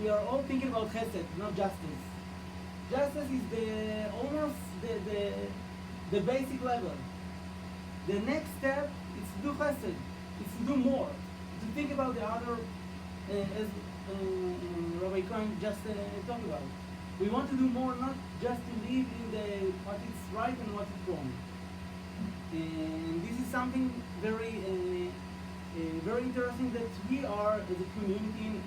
we are all thinking about chesed, not justice. Justice is almost the basic level. The next step is to do chesed. It's to do more. To think about the other, as Rabbi Cohen just talked about. We want to do more, not just to live in what is right and what is wrong. And this is something very interesting that we are as a community in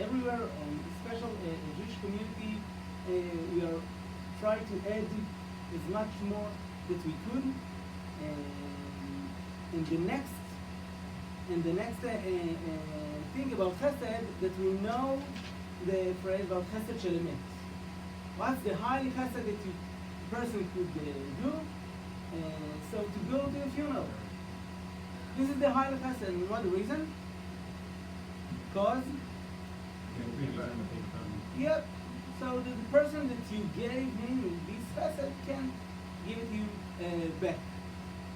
everywhere, and especially a Jewish community, we are trying to add as much more that we could. And the next thing about chesed, that we know the phrase about chesed shel emet. What's the highly chesed that a person could do? So to go to a funeral. This is the highly chesed. And what the reason? Because yep. So the person that you gave him this chesed can give it to you back.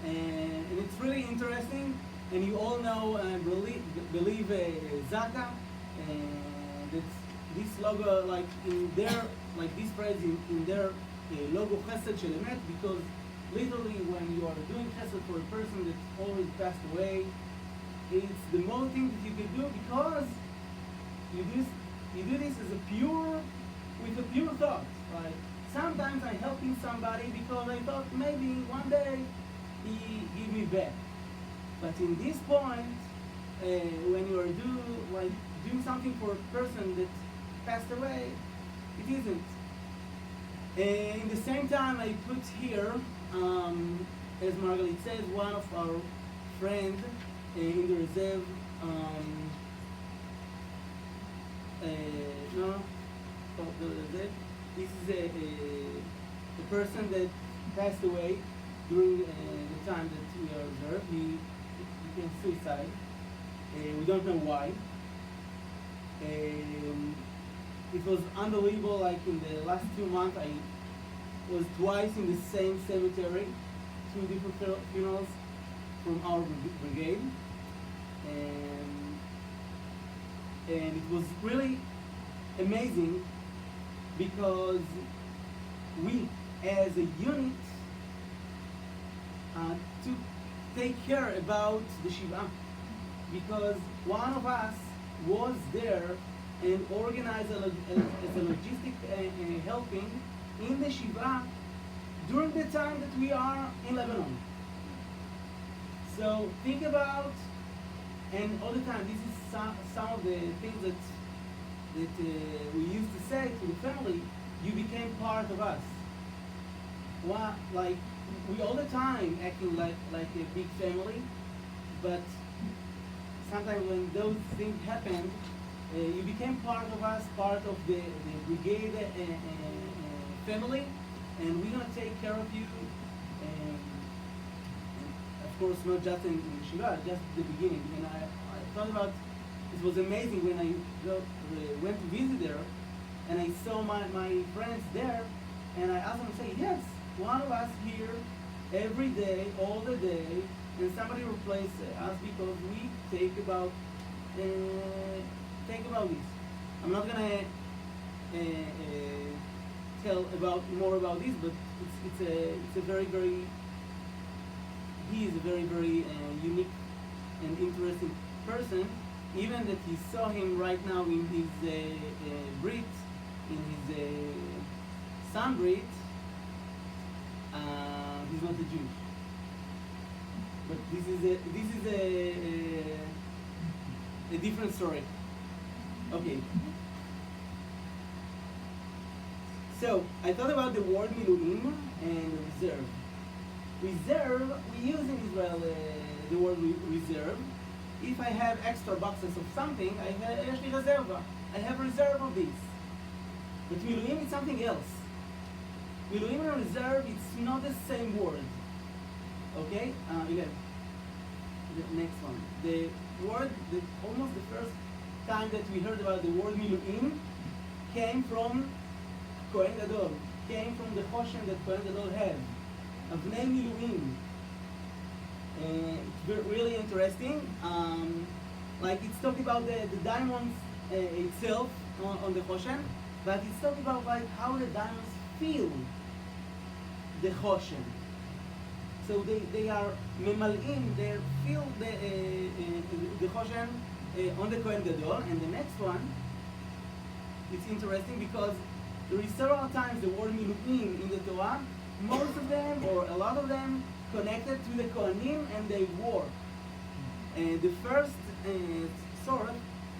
And it's really interesting. And you all know and believe Zaka, that this logo, like in their, like this phrase in their logo chesed shel emet, because literally when you are doing chesed for a person that already passed away, it's the most thing that you can do, because you do this as with a pure thought. Like sometimes I'm helping somebody because I thought maybe one day he give me back. But in this point, when you are doing something for a person that passed away, it isn't. In the same time, I put here, as Margaret says, one of our friends in the reserve. This is a person that passed away during the time that we are reserved. He became suicide. We don't know why. It was unbelievable. Like in the last 2 months, I was twice in the same cemetery, 2 different funerals from our brigade, and it was really amazing, because we, as a unit, to take care about the Shiva, because one of us was there and organized as a logistic helping in the Shiva during the time that we are in Lebanon. So think about, and all the time, this is some of the things that we used to say to the family: you became part of us. Like we all the time acting like a big family, but sometimes when those things happen, you became part of us, part of the brigade family, and we're gonna take care of you. And of course, not just in Shiva, just the beginning. And I thought about, it was amazing when I went to visit there, and I saw my friends there, and I asked them to say, yes, one of us here every day, all the day, and somebody replaced us because we take about this. I'm not gonna tell more about this, but it's a very he is a very unique and interesting person. Even that he saw him right now in his Brit, in his son Brit, he's not a Jew. But this is a different story. Okay. So I thought about the word miluim and reserve. Reserve, we use in Israel the word reserve. If I have extra boxes of something, I have actually reserva. I have reserve of this. But miluim is something else. Miluim and reserve, it's not the same word. Okay? Again, the next one. The word, almost the first time that we heard about the word miluim came from Kohen Gadol. Came from the choshen that Kohen Gadol had. Avnei miluim. It's really interesting. Like it's talking about the diamonds itself on the Choshen, but it's talking about like how the diamonds feel the Choshen. So they are memal'im, they feel the Choshen on the Kohen Gadol. And the next one, it's interesting because there is several times the word milu'im in the Torah, most of them or a lot of them connected to the Kohanim and their work. The first source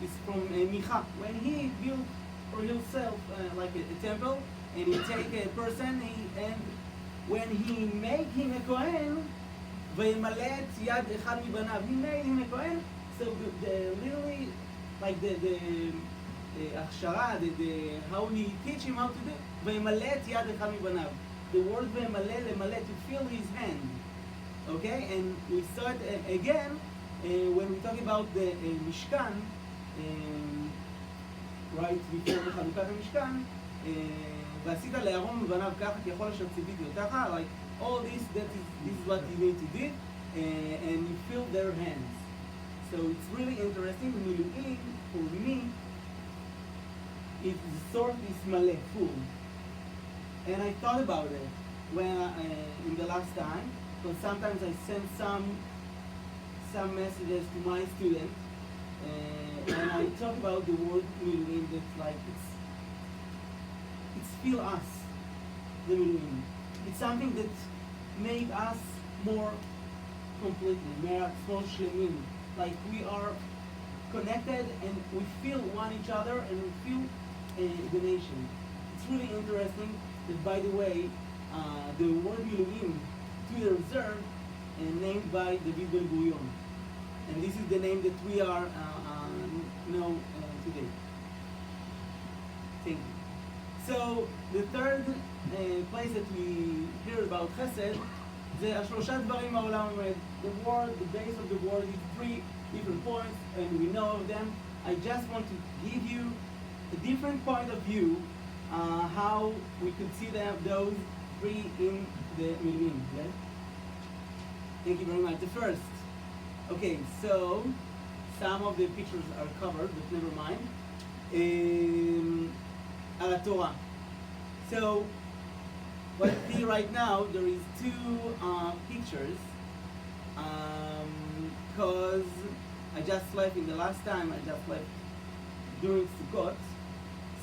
is from Micha, when he built for himself like a temple, and he take a person and when he made him a Kohen, וימלא יד אחד מבניו, he made him a Kohen. So the literally like the הכשרה, how he teach him how to do, וימלא יד אחד מבניו. The word וימלא, למלא, to fill his hand. Okay, and we saw it again when we talk about the Mishkan, right before חנוכת המשכן, ועשית לאהרון ובניו ככה ככל אשר ציוויתי אותך, like all this, this is what you need to do, and you fill their hands. So it's really interesting. Milu'im, for me, the sort is maleh, full. And I thought about it when in the last time, because sometimes I send some messages to my students, and I talk about the word milu'im, that's like it's feel us, the milu'im. It's something that make us more completely, more shlemim. Like we are connected and we feel one each other and we feel the nation. It's really interesting that, by the way, the word milu'im to the reserve named by David Ben-Gurion. And this is the name that we are know today. Thank you. So the third place that we hear about Chesed, זה השלושה דברים העולם עומד. The word, the base of the word is 3 different points, and we know of them. I just want to give you a different point of view, how we could see those 3 in the milu'im. Okay? Thank you very much. The first. Okay, so some of the pictures are covered, but never mind. Ala Torah. So what I see right now, there is 2 pictures, because I just left in the last time, I just left during Sukkot.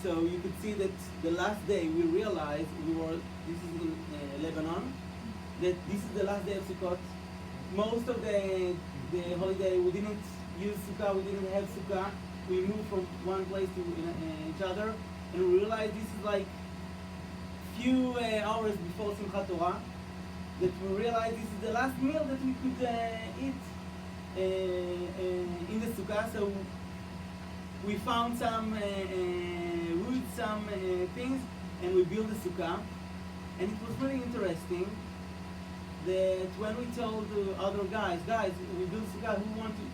So you could see that the last day we realized this is in Lebanon, that this is the last day of Sukkot. Most of the holiday we didn't use Sukkah, we didn't have Sukkah. We moved from one place to each other, and we realized this is like few hours before Simchat Torah, that we realized this is the last meal that we could eat in the Sukkah. So we found some wood, some things, and we built the Sukkah. And it was really interesting that when we told the other guys, we built Sukkah, who want to?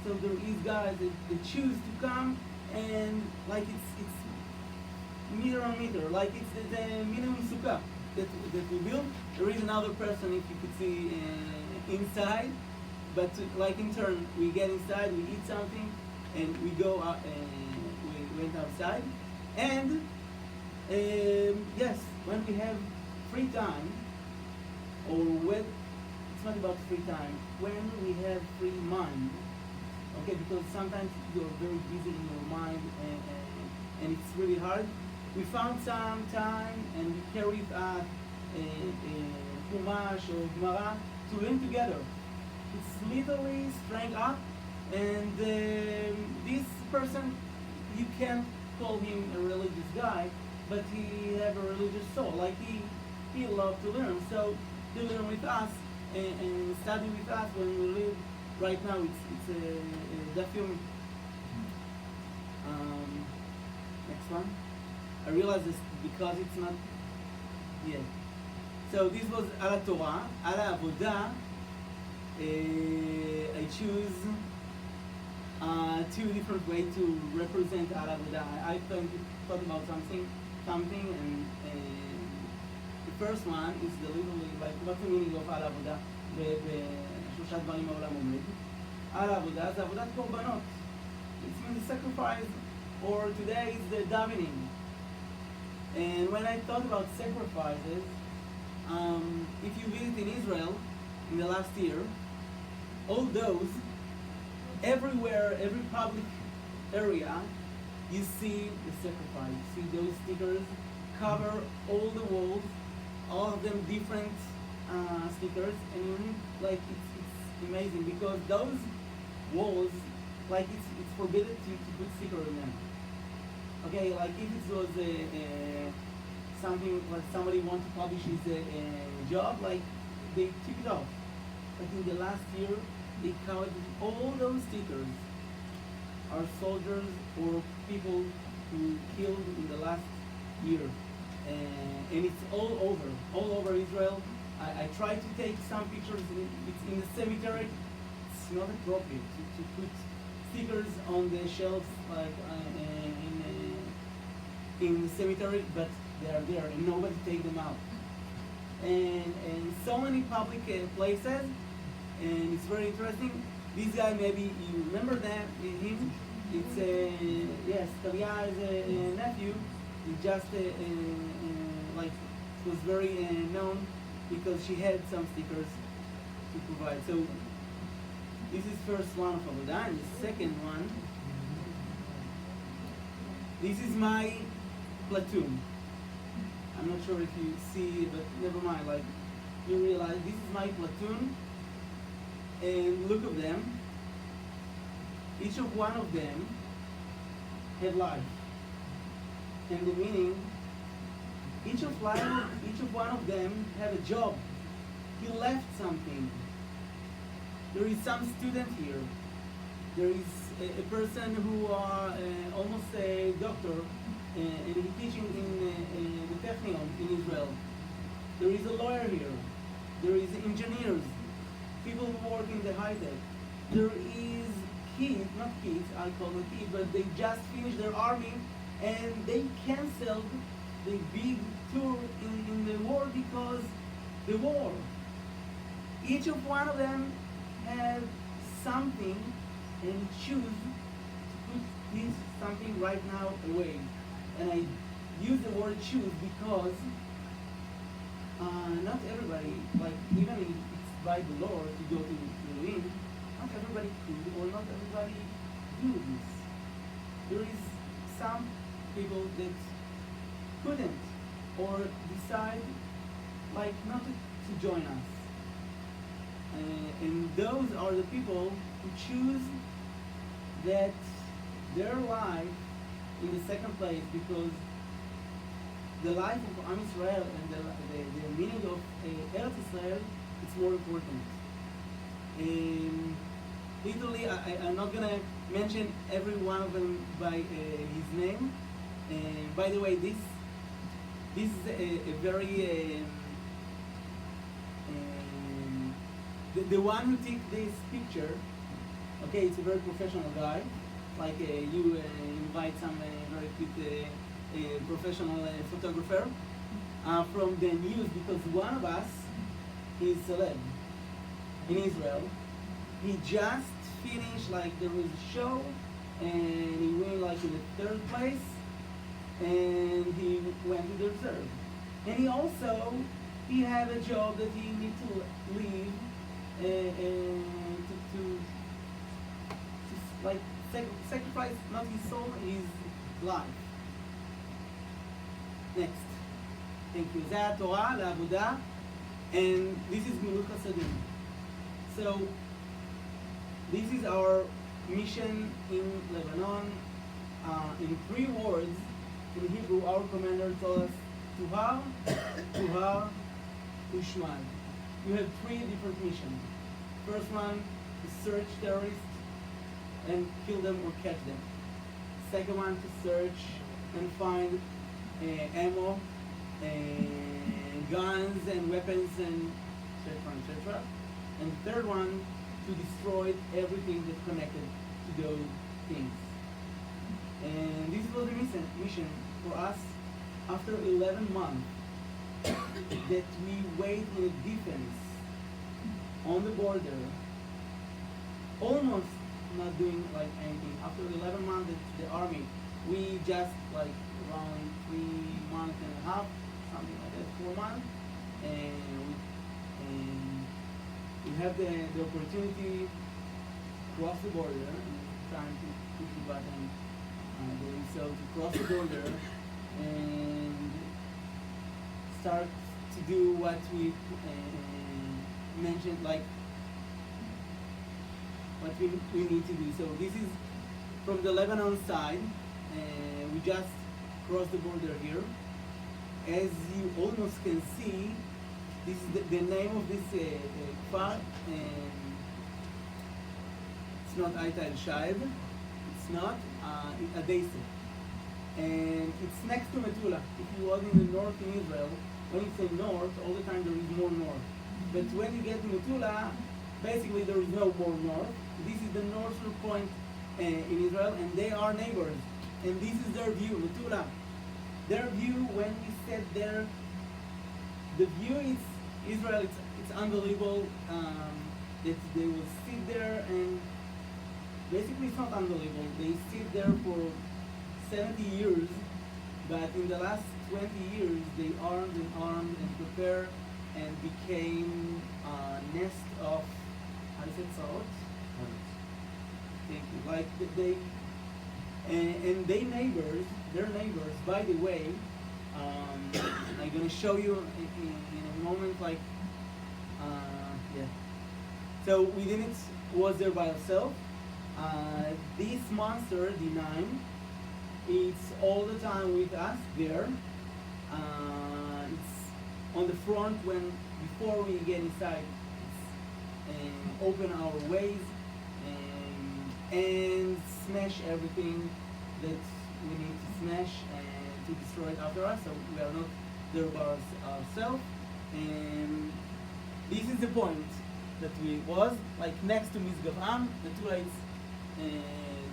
So there is guys that choose to come, and like it's meter on meter, like it's the minimum Sukkah that we built. There is another person, if you could see inside, but like in turn, we get inside, we eat something, and we go out, we went outside. And yes, when we have free time, or when it's not about free time, when we have free mind, okay, because sometimes you're very busy in your mind and it's really hard. We found some time and we carried Chumash or Gemara to learn together. It's literally strength up, and this person, you can't call him a religious guy, but he have a religious soul. Like he loved to learn, so he learn with us and study with us when we live. Right now, it's a Dafyum. Next one. I realize this because it's not yet. So this was Ala Torah. Ala Avodah, I choose 2 different ways to represent Ala Avodah. I thought about something, and the first one is the literally like what's the meaning of Ala Avodah? בשלושה דברים העולם עומד. Ala Avodah זה עבודת קורבנות. It means sacrifice or today is the davening. And when I thought about sacrifices, if you visit in Israel in the last year, all those, everywhere, every public area, you see the sacrifice. You see those stickers cover all the walls, all of them different stickers, and like it's amazing because those walls, like it's forbidden to put sticker in them. Okay, like if it was something like somebody want to publish his job, like they took it off. But in the last year, they covered all those stickers are soldiers or people who killed in the last year. And it's all over Israel. I tried to take some pictures, it's in the cemetery. It's not appropriate to put stickers on the shelves like in the cemetery, but they are there and nobody take them out. And so many public places, and it's very interesting. This guy, maybe you remember that him. It's yes, Talia is a nephew. He just like was very known because she had some stickers to provide. So this is first one of Avodah, and the second one. This is my platoon. I'm not sure if you see, but never mind. Like you realize this is my platoon, and look at them. Each of one of them had life, and the meaning. Each of one of them had a job. He left something. There is some student here. There is a person who are almost a doctor, and he's teaching in the Technion in Israel. There is a lawyer here. There is engineers, people who work in the high tech. There is kids, not kids, I call them kids, but they just finished their army and they canceled the big tour in the war because the war. Each of one of them had something and choose to put this something right now away. And I use the word choose because not everybody, like even if it's by the Lord to go to Berlin, not everybody could or not everybody do this. There is some people that couldn't or decide like not to join us. And those are the people who choose that their life in the second place because the life of Am Yisrael and the meaning of Eretz Israel is more important. Literally, I'm not gonna mention every one of them by his name. By the way, this is a very the one who took this picture. Okay, it's a very professional guy. Like you invite some very good professional photographer from the news because one of us is celeb in Israel. He just finished, like there was a show and he went like in the third place and he went to the reserve. And he had a job that he need to leave to like sacrifice not his soul, his life. Next. Thank you. זה התורה לעבודה, and this is Milut Chasadim. So this is our mission in Lebanon. In 3 words, in Hebrew, our commander told us, Tuhar, Tuhar, Ushman. You have 3 different missions. First one, to search terrorists and kill them or catch them. Second one, to search and find ammo, and guns and weapons and etc. And third one, to destroy everything that's connected to those things. And this was the mission for us after 11 months that we wait in a defense on the border, almost not doing like anything. After 11 months, the army we just like around 3 months and a half, something like that, 4 months, and we have the opportunity to cross the border, and trying to push the button doing so to cross the border and start to do what we mentioned, like what we need to do. So this is from the Lebanon side. We just crossed the border here. As you almost can see, this is the name of this kfar. It's not Aital Shaib. It's not Adesa. And it's next to Metula. If you was in the north in Israel, when you say north, all the time there is more north. But when you get to Metula, basically there is no more north. This is the northern point in Israel, and they are neighbors. And this is their view, Metula. Their view, when we sat there, the view is Israel. It's unbelievable that they will sit there, and basically it's not unbelievable. They sit there for 70 years, but in the last 20 years they armed and prepared and became a nest of yahrzeit. Thank you. Like they and their neighbors. By the way, I'm gonna show you in a moment. Like, yeah. So we didn't was there by ourselves. This monster, D9, it's all the time with us there. It's on the front before we get inside. It's open our ways and smash everything that we need to smash and to destroy it after us. So we are not there by ourselves. And this is the point that we was like next to Mizgav Am. The two lights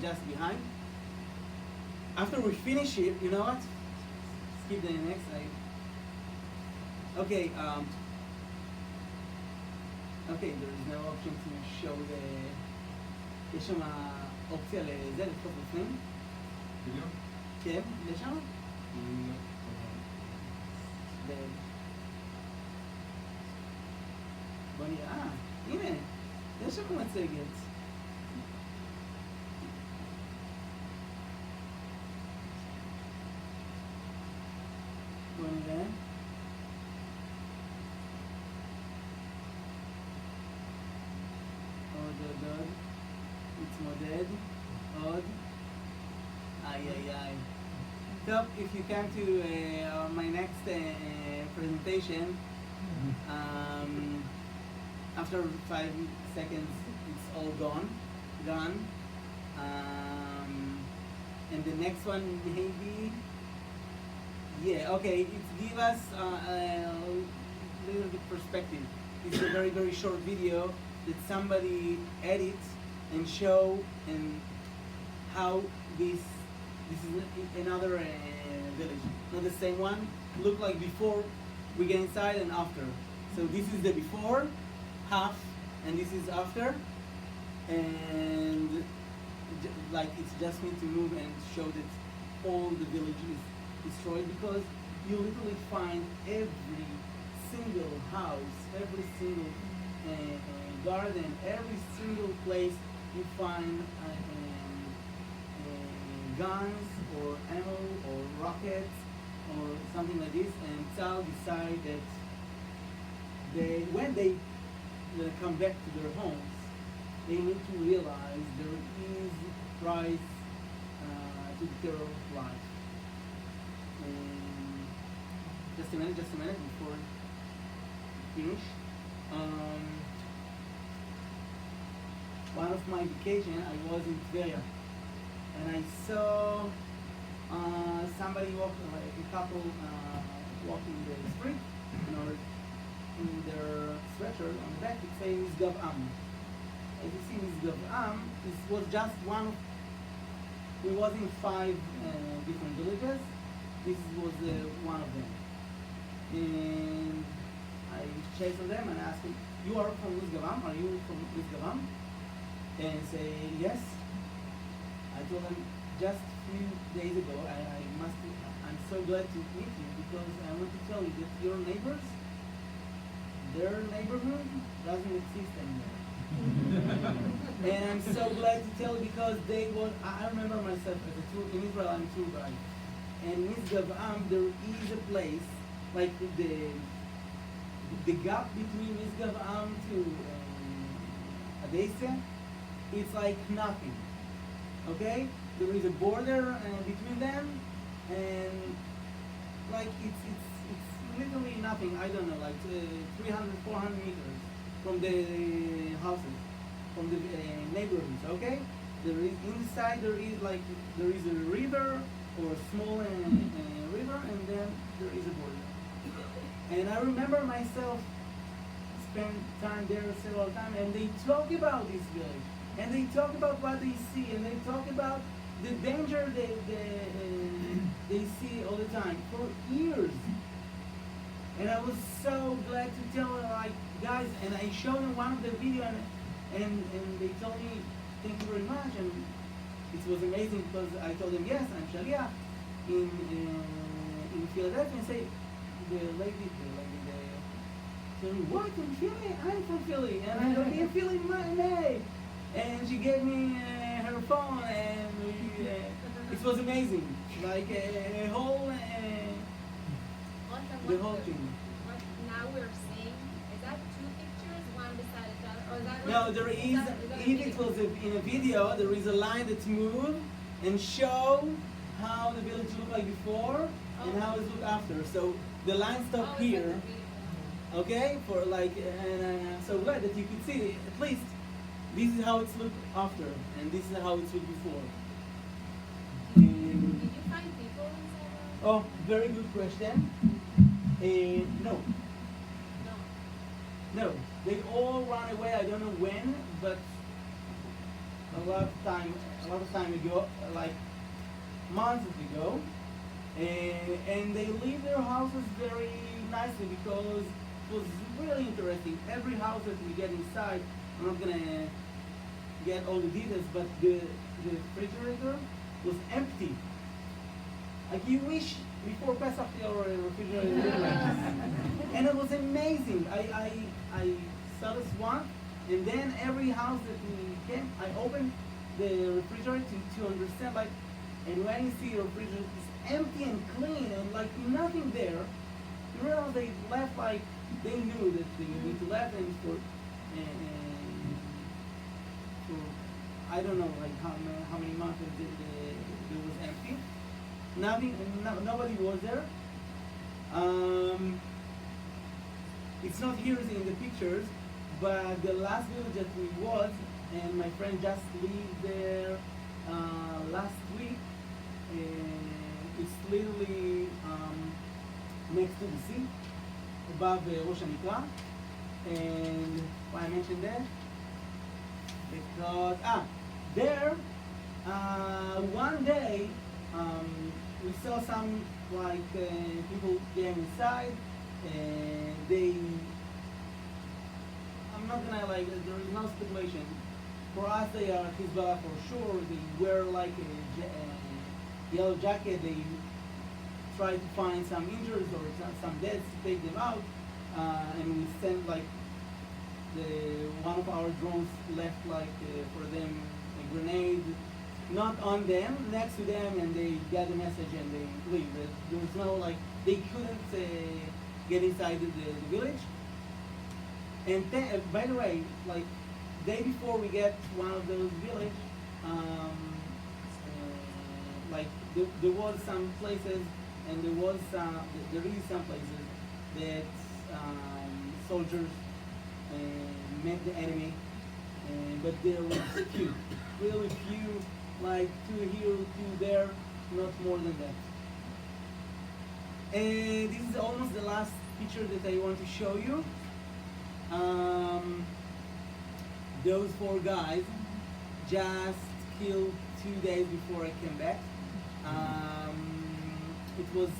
just behind. After we finish it, you know what? Skip the next slide. Okay. Okay, there is no option to show the. יש שם אופציה לזה, לפתוח בפנים? וידאו? כן, יש שם? בוא נראה, הנה, יש שם מצגת. בוא נראה. עוד. מתמודד, עוד. איי. So, if you come to my next presentation, after 5 seconds, it's all gone. And the next one, maybe, yeah, okay, it gives us a little bit perspective. It's a very, very short video that somebody edits and show and how this is another village, not the same one. Look like before we get inside and after. So this is the before half, and this is after, and like it's just need to move and show that all the village is destroyed, because you literally find every single house, every single garden, every single place you find guns or ammo or rockets or something like this, and Tzal decide that when they come back to their homes, they need to realize there is price to the terror of life. Just a minute before finish. One of my vacation, I was in Tveria, and I saw somebody walking, like a couple walking the street, and in their sweatshirt on the back it says Mizgav Am. As you see, Mizgav Am, this was just one of, we was in 5 different villages. This was one of them. And I chased them and asked them, you are from Mizgav Am? Are you from Mizgav Am? And say yes. I told them just few days ago. I'm so glad to meet you because I want to tell you that your neighbors, their neighborhood doesn't exist anymore. And I'm so glad to tell you because I remember myself as a tour, in Israel I'm a tour guide. And in Misgav there is a place, like the gap between Misgav to Adessia, it's like nothing. Okay? There is a border between them, and like it's literally nothing. I don't know, like 300, 400 meters from the houses, from the neighborhoods. Okay? There is inside there is a river or a small river, and then there is a border. And I remember myself spent time there several times, and they talk about this village, and they talk about what they see, and they talk about the danger they see all the time for years. And I was so glad to tell them, like, guys, and I showed them one of the video, and they told me thank you very much, and it was amazing because I told them yes, I'm Shaliach in Philadelphia, and say the lady told me, what, in Philly? I'm from Philly, and I don't be in Philly in May. And she gave me her phone, and it was amazing. Like a whole, the whole thing. What now we're seeing, is that two pictures, one beside each other? Or is that No, there is, if it was in a video, there is a line that's moved and show how the village looked like before and how it looked after. So the line stopped here. Okay, for like, and I'm so glad that you could see at least this is how it's looked after, and this is how it's looked before. Did you find people inside? Oh, very good question. No. No, they all ran away. I don't know when, but a lot of time ago, like months ago, and they leave their houses very nicely because it was really interesting. Every house that we get inside, I'm not gonna get all the details, but the refrigerator was empty. Like you wish before Pesach your refrigerator looked like this. And it was amazing. I saw this one, and then every house that we came, I opened the refrigerator to understand, like, and when you see your refrigerator is empty and clean and like nothing there, you realize they left like they knew that they need to left, and for I don't know like how many months it was empty. Nothing, nobody was there. It's not here in the pictures, but the last village that we was, and my friend just lived there last week. It's literally next to the sea, above Rosh Hanikra. And why I mentioned that? Because there one day we saw some like people getting inside, and I'm not gonna like, there is no speculation. For us they are Hezbollah for sure. They wear like a yellow jacket. They try to find some injuries or some deaths to take them out, and we sent like one of our drones left like for them a grenade, not on them, next to them, and they get the message and they leave. There was no like, they couldn't get inside the village. And by the way, like day before we get to one of those village, like there was some places, and there is some places that soldiers met the enemy, but there was few, really few, like 2 here, 2 there, not more than that. And this is almost the last picture that I want to show you. Those 4 guys just killed 2 days before I came back. It was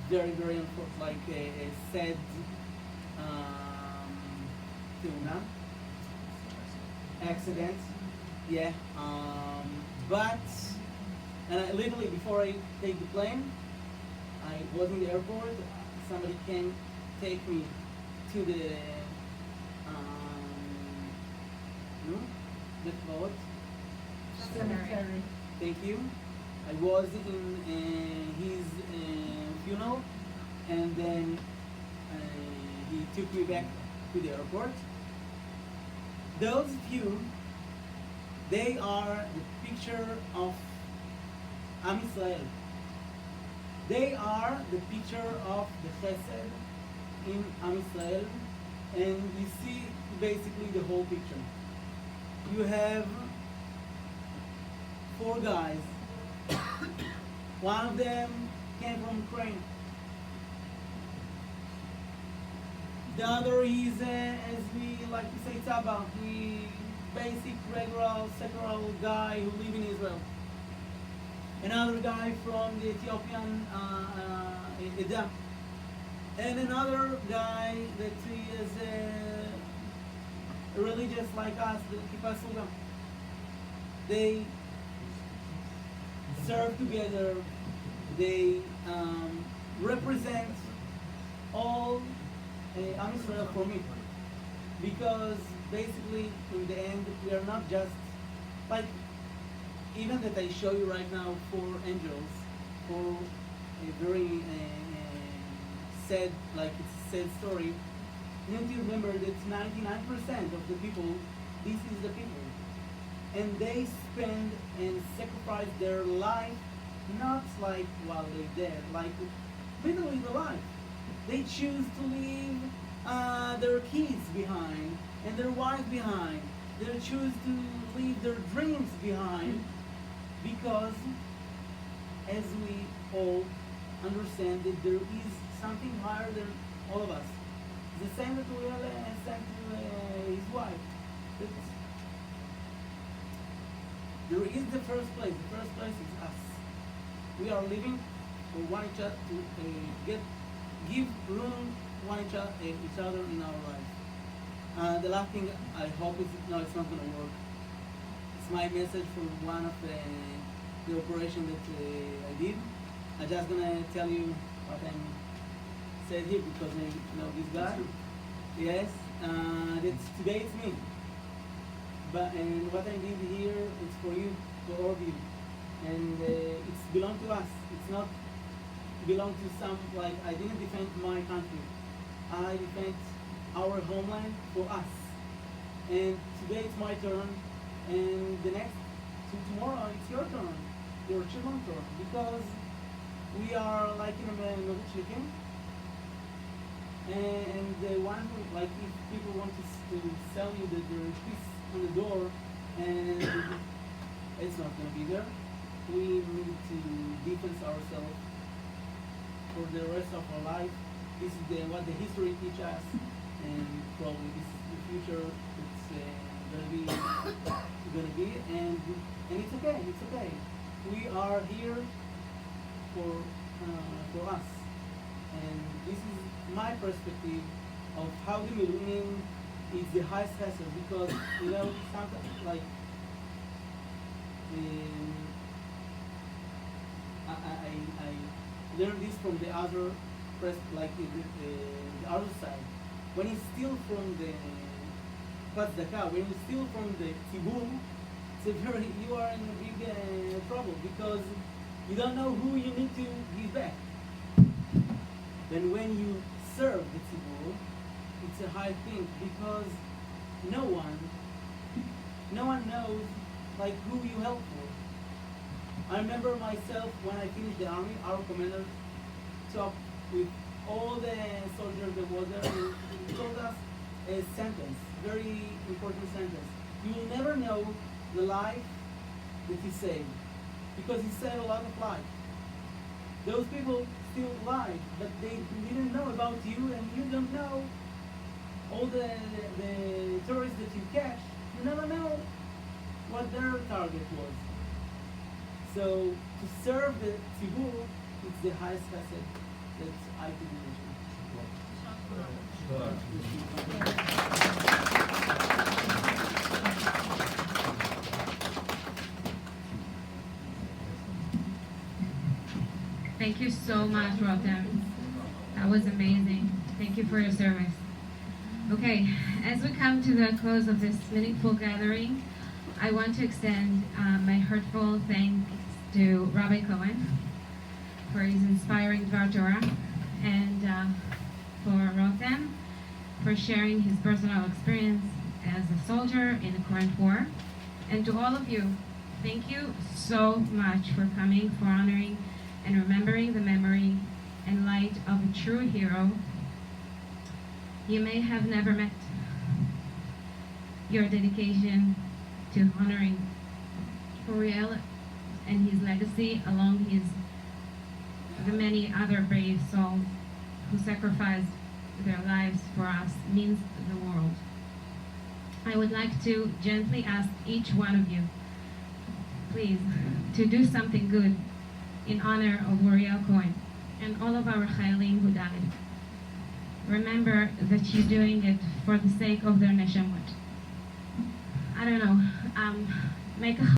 very, very unfortunate, like a sad accident. Yeah. But And I literally, before I take the plane, I was in the airport. Somebody came take me to the boat. Cemetery. Thank you. I was in his funeral, and then he took me back to the airport. Those few, they are the picture of Am Yisrael. They are the picture of the Chesed in Am Yisrael, and you see basically the whole picture. You have 4 guys. One of them came from Ukraine. The other is, as we like to say, Tzaba. He basic, regular, secular guy who live in Israel. Another guy from the Ethiopian Edda. And another guy that he is religious like us, the Kippah Suga. They serve together. They represent all Am Yisrael for me, because basically in the end we are not just like, even that I show you right now 4 angels, for a very sad, like it's a sad story. You need to remember that 99% of the people, this is the people, and they spend and sacrifice their life, not like while they're dead, like literally the life. They choose to leave their kids behind and their wives behind. They choose to leave their dreams behind, because as we all understand that there is something higher than all of us. The same that Uriel said to his wife. That there is the first place. The first place is us. We are living for one each other to give room one each other in our life. The last thing I hope is, no, it's not going to work. It's my message from one of the operation that I did. I'm just going to tell you what I said here, because I know this guy. Yes, today it's me. And what I did here is for you, for all of you. And it's belong to us. It's not belong to some, like, I didn't defend my country. I defend our homeland for us. And today it's my turn, and the next, tomorrow it's your turn, your children's turn, because we are like in a chicken. And the one who, like, if people want to sell you that there is peace on the door, and it's not going to be there. We need to defend ourselves for the rest of our life. This is what the history teaches us, and probably this is the future. It's gonna be, and it's okay. It's okay. We are here for us, and this is my perspective of how the Miluim is the highest chesed, because sometimes like I learned this from the other press, like the other side. When you steal from the tzedakah, when you steal from the tzibur, you are in a big trouble, because you don't know who you need to give back. Then when you serve the tzibur, it's a high thing, because no one knows like who you help for. I remember myself when I finished the army, our commander talked with all the soldiers that was there, and he told us a sentence, very important sentence. You will never know the life that he saved, because he saved a lot of life. Those people still alive, but they didn't know about you, and you don't know all the tourists that you catch. You never know what their target was. So to serve the tzibur, it's the highest chesed that I can imagine. Thank you so much, Rotem. That was amazing. Thank you for your service. Okay, as we come to the close of this meaningful gathering, I want to extend my heartfelt thanks to Rabbi Cohen for his inspiring Dvar Torah, and for Rotem for sharing his personal experience as a soldier in the current war. And to all of you, thank you so much for coming, for honoring and remembering the memory and light of a true hero you may have never met. Your dedication to honoring Uriel and his legacy, along the many other brave souls who sacrificed their lives for us, means the world. I would like to gently ask each one of you, please, to do something good in honor of Uriel Cohen and all of our Chayalim who died. Remember that you're doing it for the sake of their neshamot. I don't know, make a